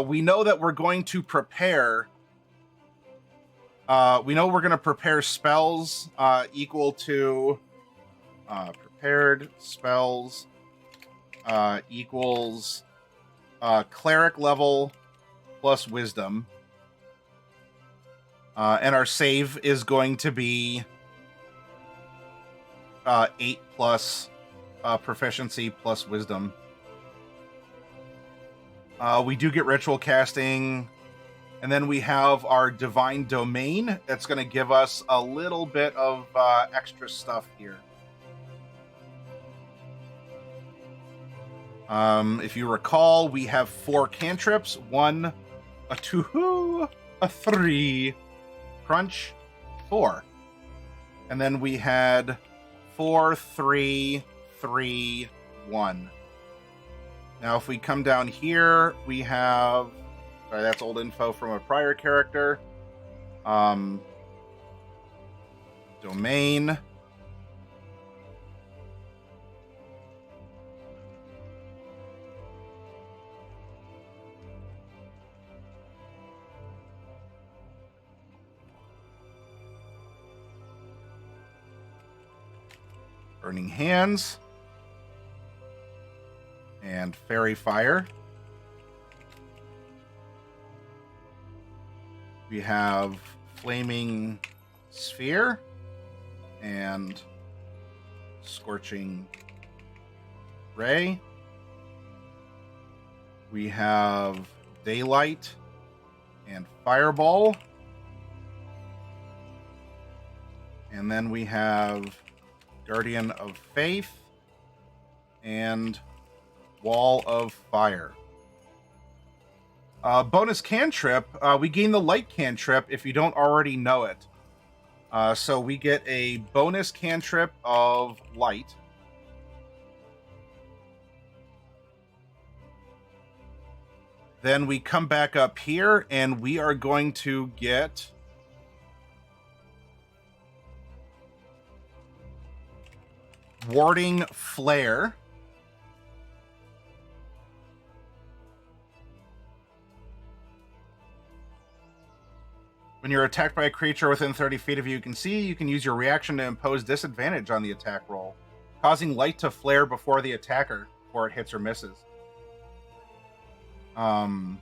We know that we're going to prepare. We know we're going to prepare spells equal to prepared spells equals cleric level plus wisdom. And our save is going to be 8 plus proficiency plus wisdom. We do get ritual casting, and then we have our divine domain. That's going to give us a little bit of extra stuff here. If you recall, we have 4 cantrips: 1, a 2, a 3, crunch, 4. And then we had 4, 3, 3, 1. Now, if we come down here, we have... Sorry, that's old info from a prior character. Domain. Burning Hands. And Fairy Fire. We have Flaming Sphere and Scorching Ray. We have Daylight and Fireball. And then we have Guardian of Faith and Wall of Fire. Bonus cantrip, we gain the light cantrip if you don't already know it. So we get a bonus cantrip of light. Then we come back up here and we are going to get Warding Flare. When you're attacked by a creature within 30 feet of you, you can use your reaction to impose disadvantage on the attack roll, causing light to flare before the attacker before it hits or misses. And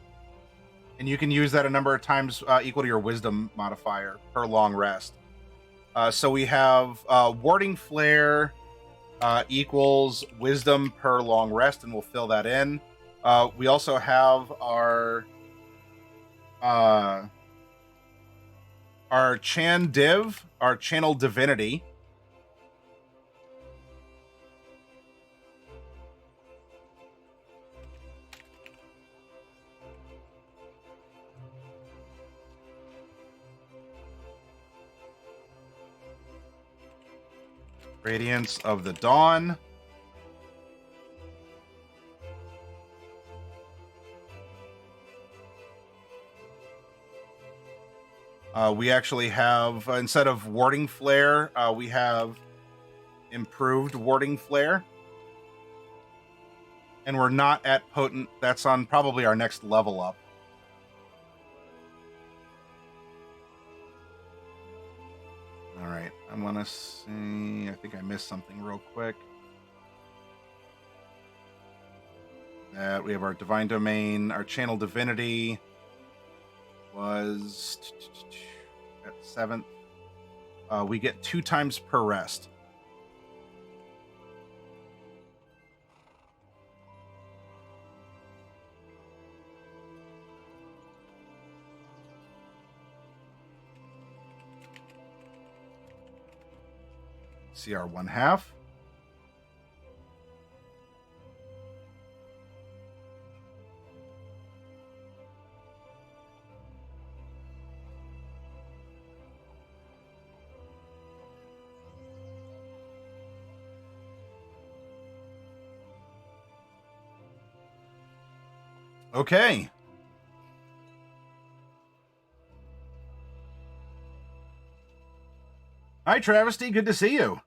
you can use that a number of times equal to your wisdom modifier per long rest. So we have Warding Flare equals wisdom per long rest, and we'll fill that in. We also have our Chan Div, our Channel Divinity. Radiance of the Dawn. We actually have, instead of Warding Flare, we have improved Warding Flare. And we're not at Potent. That's on probably our next level up. All right, I want to see. I think I missed something real quick. That we have our Divine Domain, our Channel Divinity was at 7th. We get 2 times per rest. CR 1/2. Okay. Hi, Travesty. Good to see you.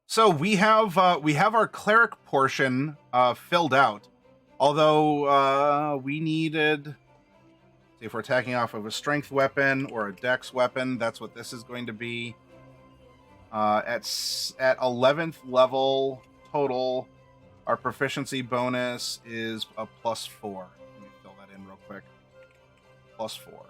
So we have our cleric portion filled out. Although we needed, see if we're attacking off of a strength weapon or a dex weapon, that's what this is going to be. At 11th level total, our proficiency bonus is a +4. Let me fill that in real quick. +4.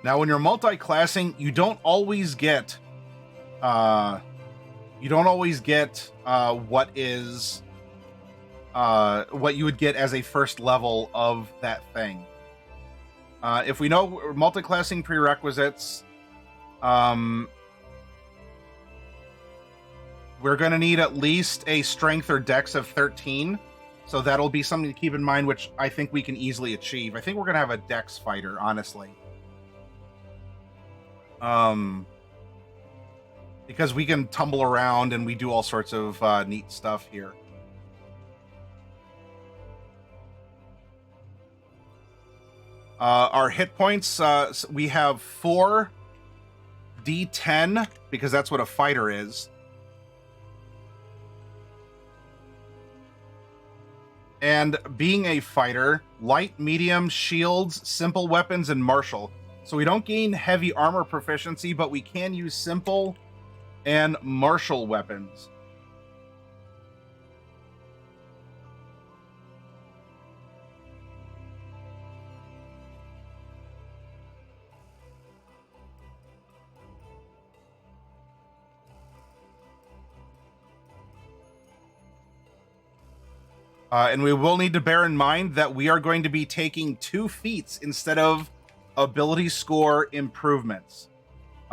Now, when you're multi-classing, you don't always get what you would get as a first level of that thing. If we know multi-classing prerequisites, we're going to need at least a strength or dex of 13. So that'll be something to keep in mind, which I think we can easily achieve. I think we're going to have a dex fighter, honestly. Because we can tumble around and we do all sorts of neat stuff here. Our hit points, we have 4 D10, because that's what a fighter is. And being a fighter, light, medium, shields, simple weapons, and martial. So we don't gain heavy armor proficiency, but we can use simple and martial weapons. And we will need to bear in mind that we are going to be taking 2 feats instead of ability score improvements.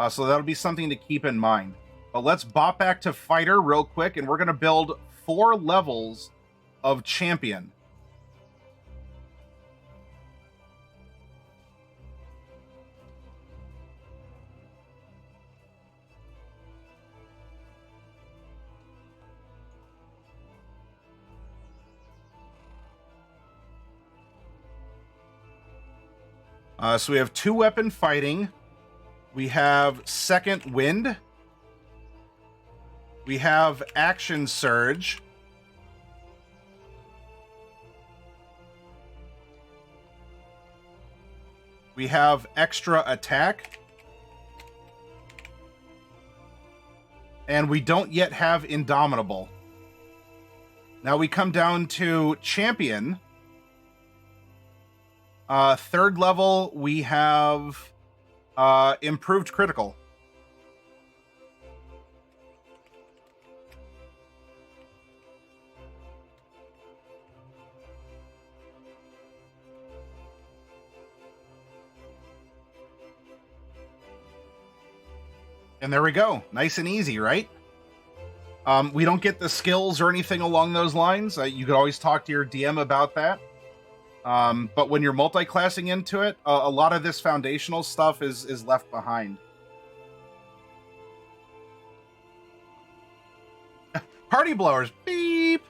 So that'll be something to keep in mind. But let's bop back to fighter real quick, and we're going to build 4 levels of champion. So we have 2 weapon fighting. We have second wind. We have action surge. We have extra attack. And we don't yet have indomitable. Now we come down to champion. Third level, we have improved critical. And there we go. Nice and easy, right? We don't get the skills or anything along those lines. You could always talk to your DM about that. But when you're multi-classing into it, a lot of this foundational stuff is left behind. Party blowers, beep!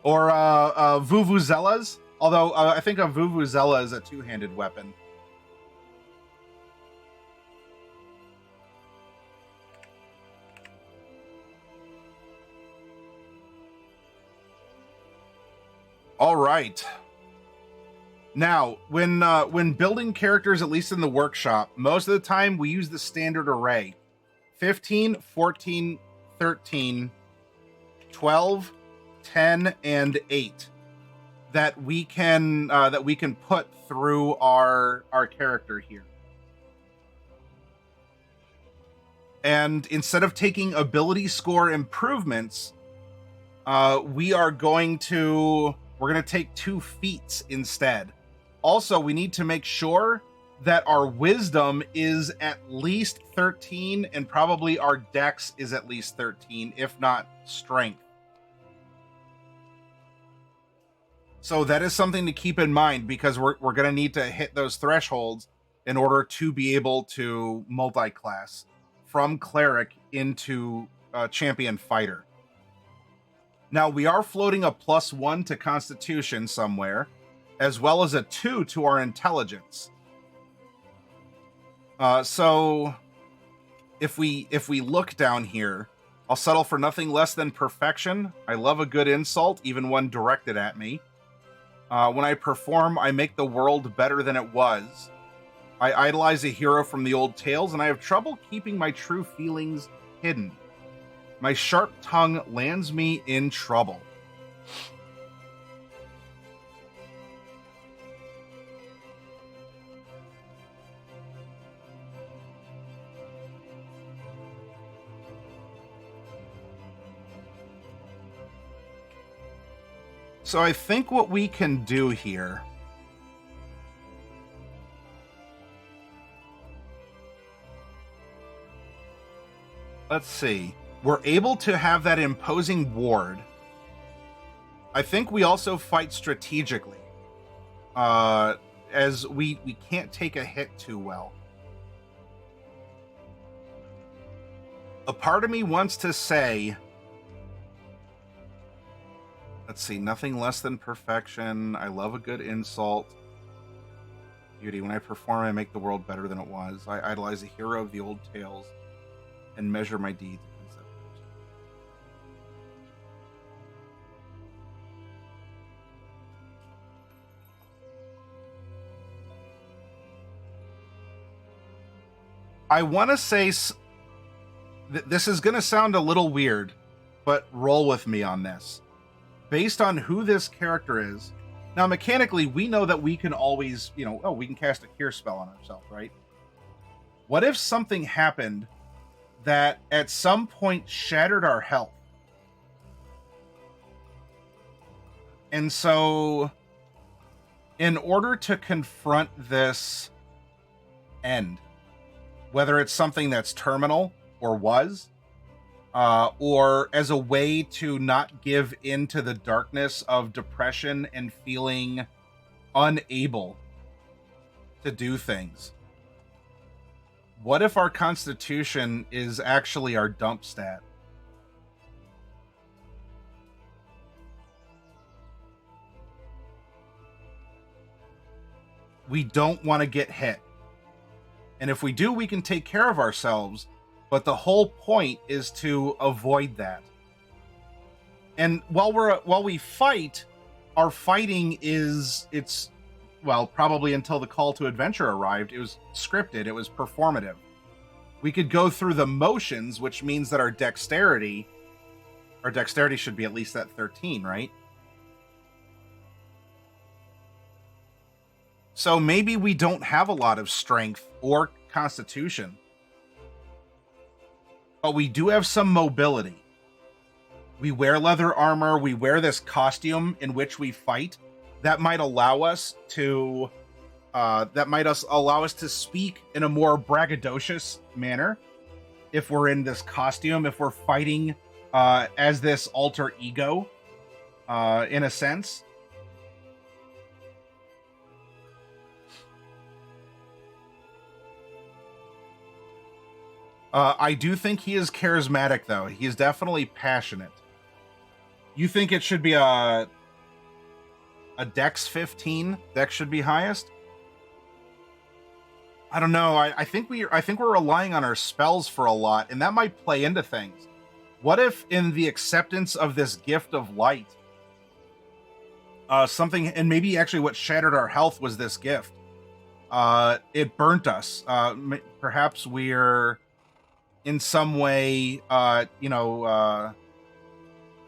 Or vuvuzelas. Although I think a vuvuzela is a 2-handed weapon. All right. Now, when building characters, at least in the workshop, most of the time we use the standard array. 15, 14, 13, 12, 10, and 8 that we can put through our character here. And instead of taking ability score improvements, we're going to take 2 feats instead. Also, we need to make sure that our wisdom is at least 13, and probably our dex is at least 13, if not strength. So that is something to keep in mind, because we're going to need to hit those thresholds in order to be able to multi-class from cleric into champion fighter. Now, we are floating a +1 to constitution somewhere, as well as a 2 to our intelligence. So if we look down here, I'll settle for nothing less than perfection. I love a good insult, even one directed at me. When I perform, I make the world better than it was. I idolize a hero from the old tales, and I have trouble keeping my true feelings hidden. My sharp tongue lands me in trouble. So I think what we can do here... Let's see. We're able to have that imposing ward. I think we also fight strategically. As we can't take a hit too well. A part of me wants to say... Let's see, nothing less than perfection. I love a good insult. Beauty. When I perform, I make the world better than it was. I idolize a hero of the old tales and measure my deeds. I want to say... This is going to sound a little weird, but roll with me on this. Based on who this character is, now mechanically, we know that we can always, we can cast a cure spell on ourselves, right? What if something happened that at some point shattered our health? And so, in order to confront this end, whether it's something that's terminal or was, or as a way to not give into the darkness of depression and feeling unable to do things. What if our constitution is actually our dump stat? We don't want to get hit. And if we do, we can take care of ourselves. But the whole point is to avoid that. And while we fight, our fighting it's probably until the call to adventure arrived, it was scripted, it was performative. We could go through the motions, which means that our dexterity should be at least at 13, right? So maybe we don't have a lot of strength or constitution. But we do have some mobility. We wear leather armor. We wear this costume in which we fight. That might allow us to speak in a more braggadocious manner. If we're in this costume, if we're fighting as this alter ego, in a sense. I do think he is charismatic, though. He is definitely passionate. You think it should be a Dex 15? Dex should be highest? I don't know. I think we're relying on our spells for a lot, and that might play into things. What if in the acceptance of this gift of light, something, and maybe actually what shattered our health was this gift. It burnt us. Perhaps we're in some way,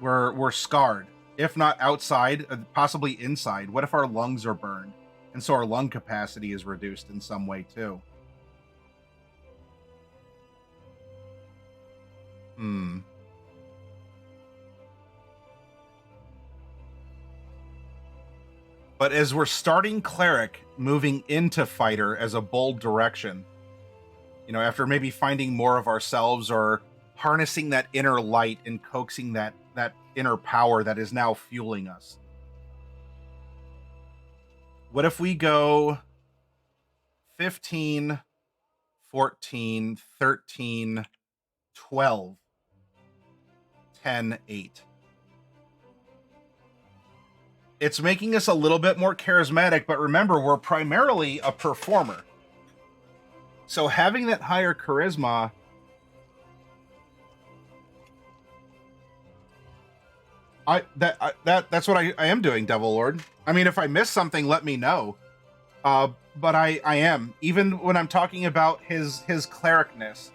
we're scarred. If not outside, possibly inside. What if our lungs are burned? And so our lung capacity is reduced in some way too. But as we're starting cleric, moving into fighter as a bold direction, you know, after maybe finding more of ourselves or harnessing that inner light and coaxing that inner power that is now fueling us. What if we go 15, 14, 13, 12, 10, 8? It's making us a little bit more charismatic, but remember, we're primarily a performer. So having that higher charisma, that's what I am doing, Devil Lord. I mean, if I miss something, let me know. But I am, even when I'm talking about his clericness,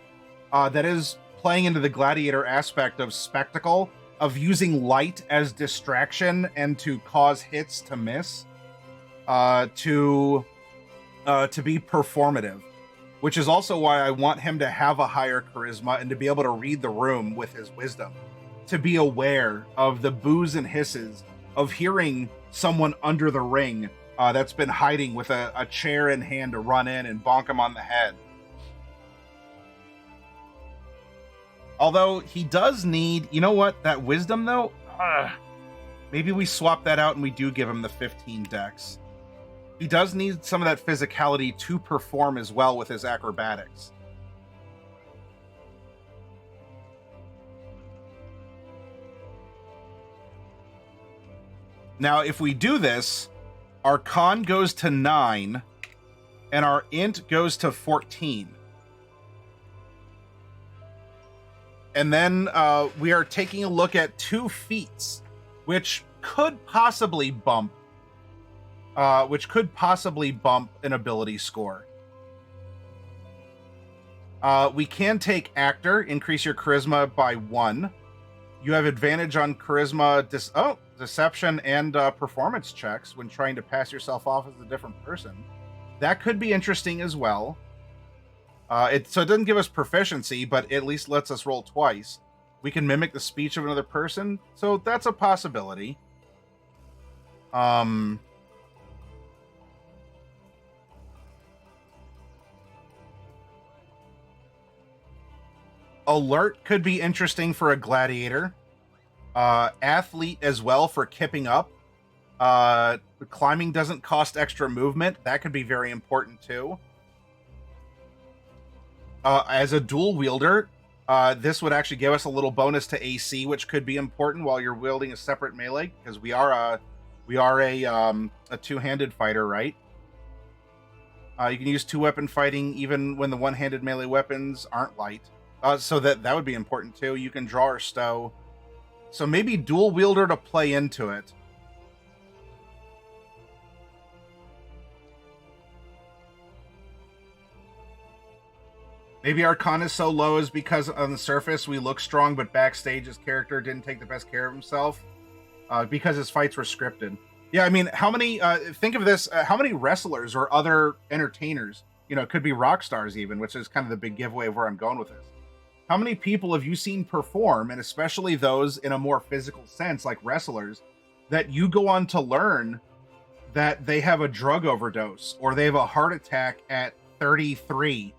that is playing into the Gladiator aspect of spectacle, of using light as distraction and to cause hits to miss, to be performative, which is also why I want him to have a higher charisma and to be able to read the room with his wisdom, to be aware of the boos and hisses of hearing someone under the ring that's been hiding with a chair in hand to run in and bonk him on the head. Although he does need, you know what, that wisdom though, maybe we swap that out and we do give him the 15 dex. He does need some of that physicality to perform as well with his acrobatics. Now, if we do this, our con goes to 9 and our int goes to 14. And then we are taking a look at 2 feats, which could possibly bump an ability score. We can take actor, increase your charisma by 1. You have advantage on charisma, deception, and performance checks when trying to pass yourself off as a different person. That could be interesting as well. So it doesn't give us proficiency, but at least lets us roll twice. We can mimic the speech of another person, so that's a possibility. Alert could be interesting for a gladiator. Athlete as well for kipping up. Climbing doesn't cost extra movement. That could be very important too. As a dual wielder, this would actually give us a little bonus to AC, which could be important while you're wielding a separate melee, because we are a two-handed fighter, right? You can use 2-weapon fighting even when the one-handed melee weapons aren't light. So that would be important too. You can draw or stow. So maybe dual wielder to play into it. Maybe our con is so low is because on the surface we look strong, but backstage his character didn't take the best care of himself because his fights were scripted. Yeah, I mean, how many, think of this, how many wrestlers or other entertainers, you know, it could be rock stars even, which is kind of the big giveaway of where I'm going with this. How many people have you seen perform, and especially those in a more physical sense, like wrestlers, that you go on to learn that they have a drug overdose or they have a heart attack at 33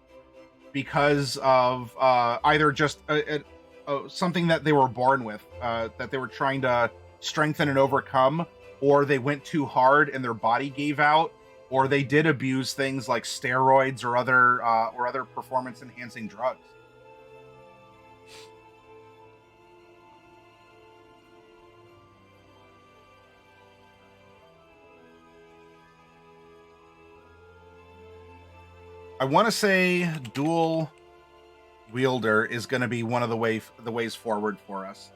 because of either just something that they were born with, that they were trying to strengthen and overcome, or they went too hard and their body gave out, or they did abuse things like steroids or other performance-enhancing drugs. I want to say dual wielder is going to be one of the ways forward for us.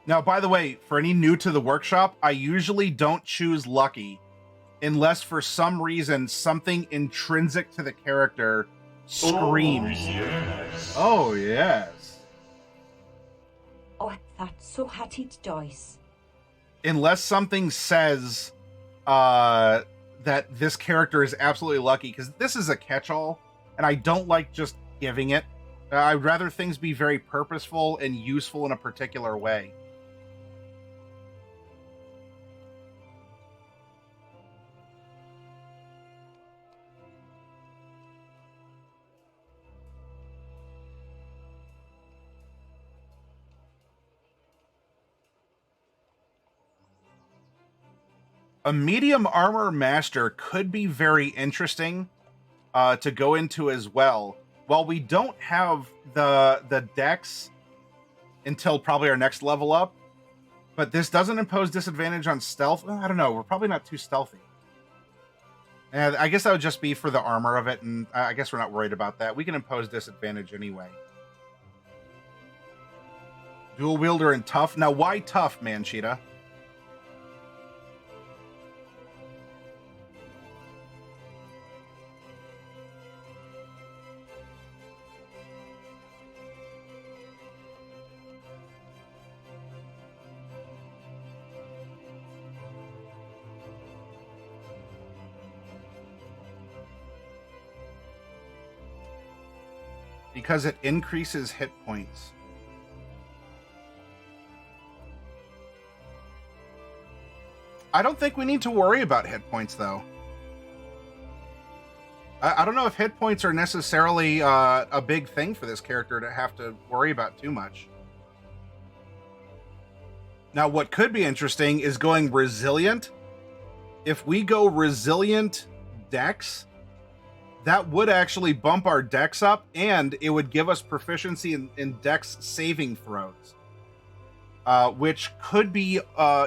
Now, by the way, for any new to the workshop, I usually don't choose lucky unless for some reason something intrinsic to the character screams. Oh, yes. Oh, yes. Oh, that's so hatted dice. Unless something says that this character is absolutely lucky, because this is a catch-all. and I don't like just giving it. I'd rather things be very purposeful and useful in a particular way. A medium armor master could be very interesting to go into as well. While we don't have the dex until probably our next level up, but this doesn't impose disadvantage on stealth. I don't know. We're probably not too stealthy. And I guess that would just be for the armor of it, and I guess we're not worried about that. We can impose disadvantage anyway. Dual wielder and tough. Now, why tough, Mancheetah? Because it increases hit points. I don't think we need to worry about hit points, though. I don't know if hit points are necessarily a big thing for this character to have to worry about too much. Now, what could be interesting is going resilient. If we go resilient dex, that would actually bump our dex up, and it would give us proficiency in dex saving throws, which could be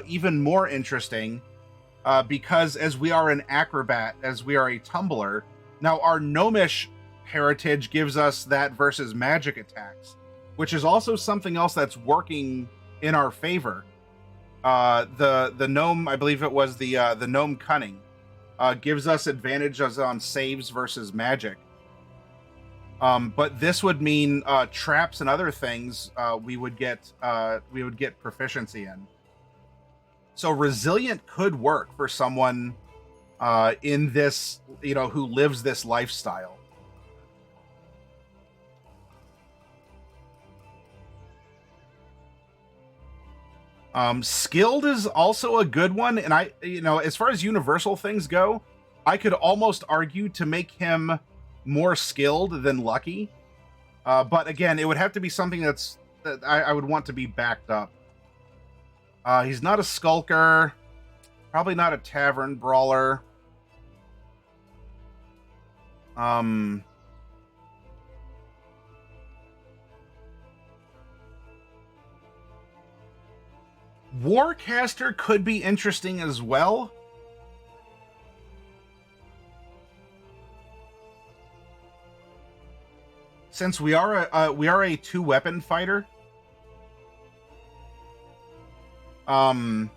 even more interesting because as we are an acrobat, as we are a tumbler, now our gnomish heritage gives us that versus magic attacks, which is also something else that's working in our favor. The gnome, I believe it was the gnome cunning, gives us advantages on saves versus magic. But this would mean traps and other things we would get proficiency in. So resilient could work for someone in this, who lives this lifestyle. Skilled is also a good one, and as far as universal things go, I could almost argue to make him more skilled than lucky. But again, it would have to be something that I would want to be backed up. He's not a skulker, probably not a tavern brawler. Warcaster could be interesting as well. Since we are a 2-weapon fighter. You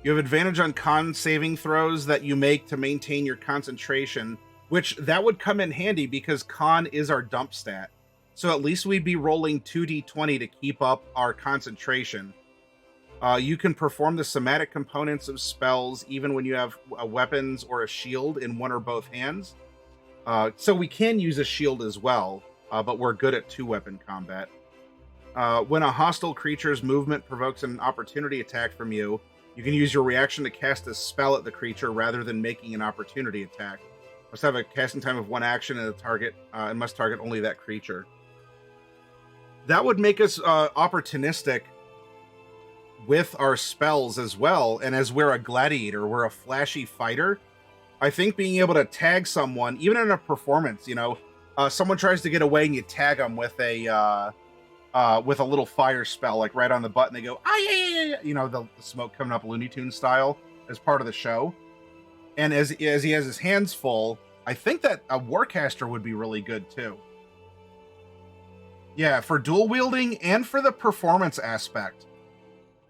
have advantage on con saving throws that you make to maintain your concentration, which that would come in handy because con is our dump stat. So at least we'd be rolling 2d20 to keep up our concentration. You can perform the somatic components of spells even when you have weapons or a shield in one or both hands. So we can use a shield as well, but we're good at 2-weapon combat. When a hostile creature's movement provokes an opportunity attack from you, you can use your reaction to cast a spell at the creature rather than making an opportunity attack. Must have a casting time of 1 action and must target only that creature. That would make us opportunistic with our spells as well. And as we're a gladiator, we're a flashy fighter. I think being able to tag someone, even in a performance, someone tries to get away and you tag them with a little fire spell, like right on the button. They go, ah, yeah, the smoke coming up Looney Tunes style as part of the show. And as he has his hands full, I think that a Warcaster would be really good too. Yeah, for dual wielding and for the performance aspect.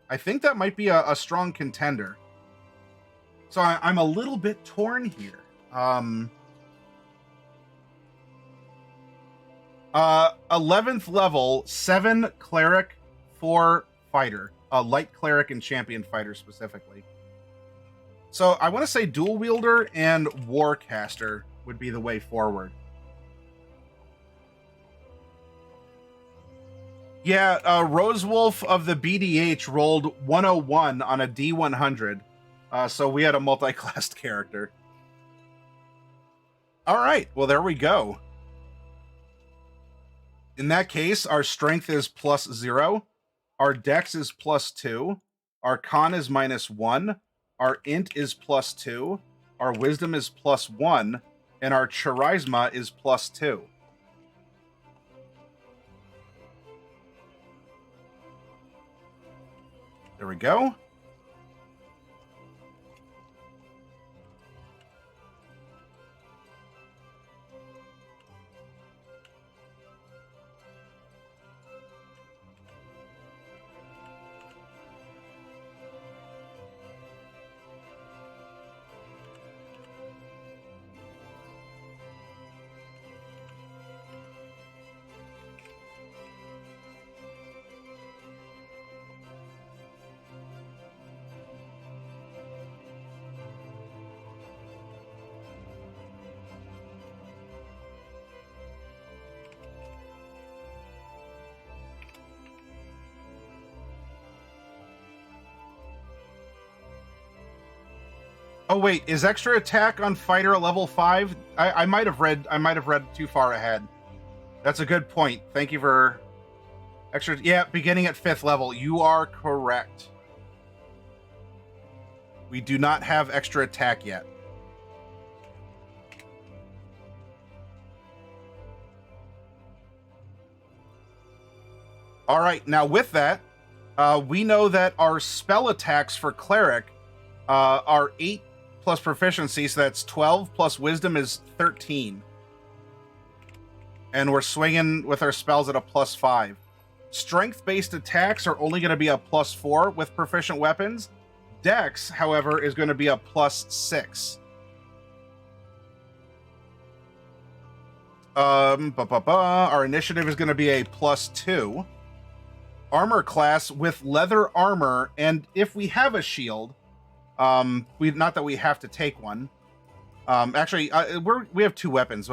I think that might be a strong contender. So I'm a little bit torn here. 11th level, 7 cleric, 4 fighter. Light cleric and champion fighter specifically. So I want to say dual wielder and warcaster. would be the way forward. Yeah, Rosewolf of the BDH rolled 101 on a D100. So we had a multi-classed character. All right, well, there we go. In that case, our strength is +0, our dex is +2, our con is -1, our int is +2, our wisdom is +1, and our charisma is +2. There we go. Oh wait, is extra attack on fighter a level 5? I might have read too far ahead. That's a good point. Thank you for extra. Yeah, beginning at 5th level. You are correct. We do not have extra attack yet. All right, now with that, we know that our spell attacks for cleric are 8 plus proficiency, so that's 12 plus wisdom is 13. And we're swinging with our spells at a +5. Strength-based attacks are only going to be a +4 with proficient weapons. Dex, however, is going to be a +6. Our initiative is going to be a +2. Armor class with leather armor, and if we have a shield, not that we have to take one. Actually, we have 2 weapons.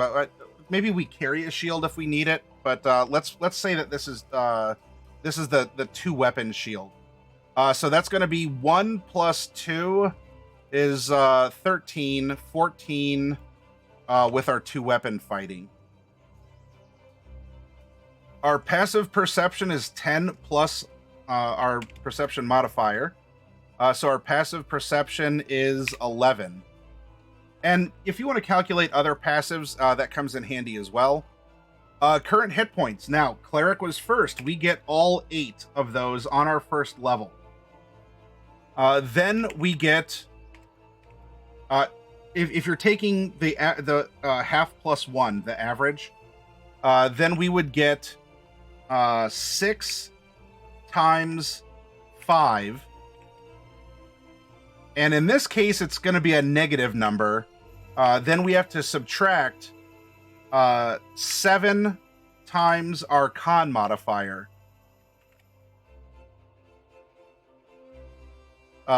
Maybe we carry a shield if we need it, but let's say that this is the 2 weapon shield. So that's going to be 1 plus 2 is 13, 14 with our 2 weapon fighting. Our passive perception is 10 plus our perception modifier. So our passive perception is 11. And if you want to calculate other passives, that comes in handy as well. Current hit points. Now, Cleric was first. We get all 8 of those on our first level. Then we get... if you're taking the half plus 1, the average, then we would get 6 times 5. And in this case, it's going to be a negative number. Then we have to subtract 7 times our con modifier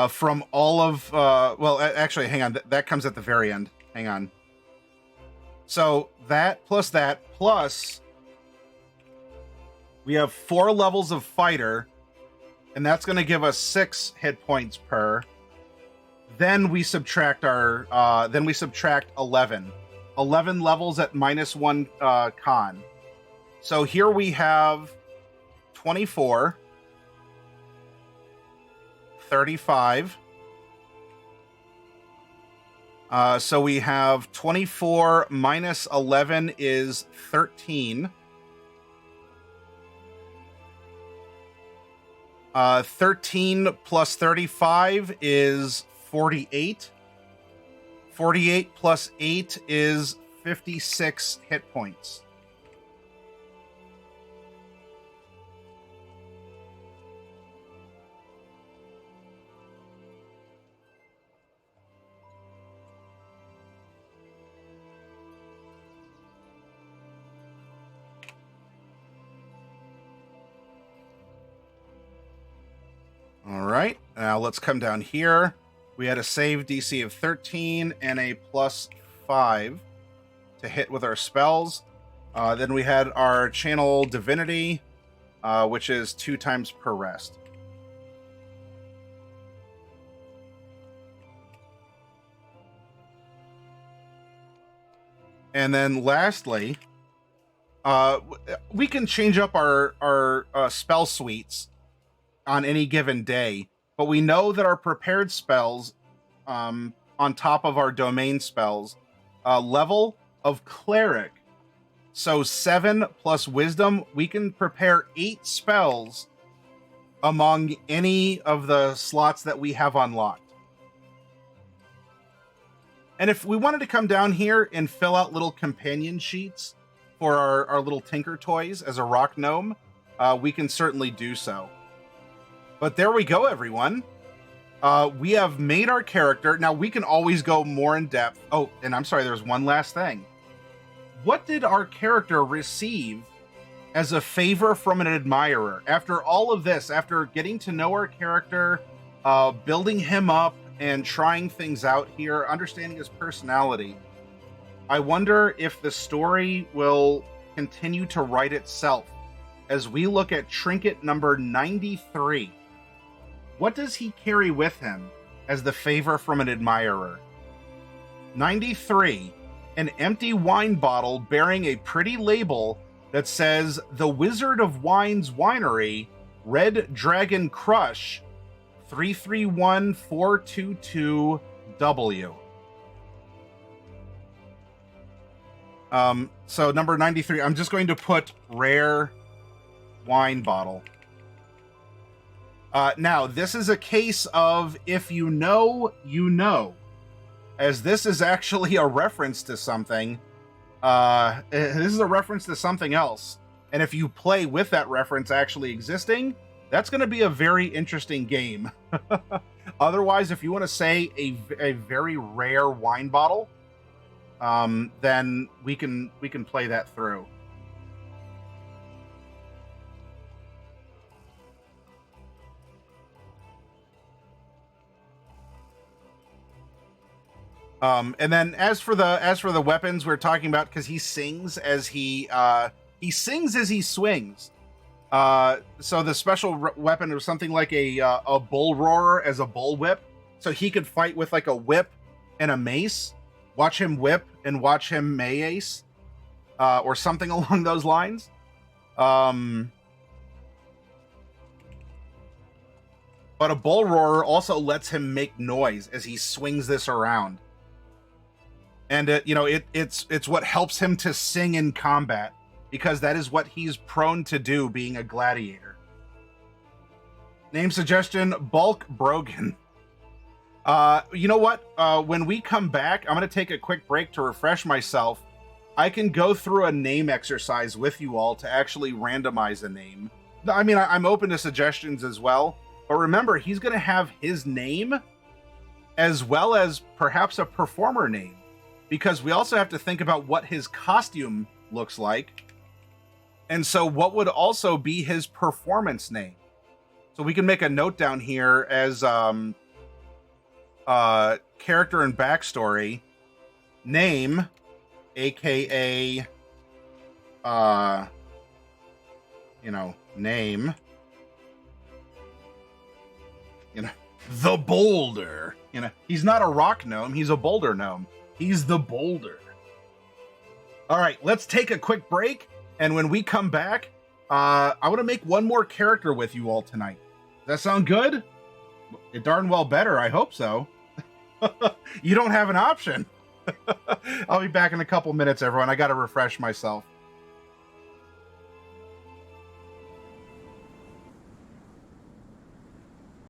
from all of... well, actually, hang on. That comes at the very end. Hang on. So that, plus we have 4 levels of fighter, and that's going to give us 6 hit points per. Then we subtract our 11 levels at -1 con. So here we have 24, 35. So we have 24 minus 11 is 13. 13 plus 35 is 48. 48 plus 8 is 56 hit points. All right, now let's come down here. We had a save DC of 13 and a +5. to hit with our spells. Then we had our channel divinity, which is 2 times per rest. And then lastly, we can change up our spell suites on any given day, but we know that our prepared spells, on top of our domain spells, level of cleric. So 7 plus wisdom, we can prepare 8 spells among any of the slots that we have unlocked. And if we wanted to come down here and fill out little companion sheets for our little tinker toys as a rock gnome, we can certainly do so. But there we go, everyone. We have made our character. Now, we can always go more in depth. Oh, and I'm sorry, there's one last thing. What did our character receive as a favor from an admirer? After all of this, after getting to know our character, building him up, and trying things out here, understanding his personality, I wonder if the story will continue to write itself as we look at trinket number 93. What does he carry with him as the favor from an admirer? 93, an empty wine bottle bearing a pretty label that says The Wizard of Wine's Winery, Red Dragon Crush, 331422W. So number 93, I'm just going to put rare wine bottle. Now, this is a case of if you know, you know, as this is actually a reference to something. This is a reference to something else. And if you play with that reference actually existing, that's going to be a very interesting game. Otherwise, if you want to say a very rare wine bottle, then we can play that through. And then as for the weapons we're talking about, because he sings as he swings. So the special weapon was something like a bull roarer as a bull whip. So he could fight with like a whip and a mace. Watch him whip and watch him mace, or something along those lines. But a bull roarer also lets him make noise as he swings this around. And it's what helps him to sing in combat, because that is what he's prone to do, being a gladiator. Name suggestion, Bulk Brogan. You know what? When we come back, I'm going to take a quick break to refresh myself. I can go through a name exercise with you all to actually randomize a name. I mean, I'm open to suggestions as well. But remember, he's going to have his name as well as perhaps a performer name, because we also have to think about what his costume looks like. And so what would also be his performance name? So we can make a note down here as character and backstory, name, aka name, the boulder. He's not a rock gnome, he's a boulder gnome. He's the boulder. All right, let's take a quick break, and when we come back, I want to make one more character with you all tonight. Does that sound good? It darn well better, I hope so. You don't have an option. I'll be back in a couple minutes, everyone. I got to refresh myself.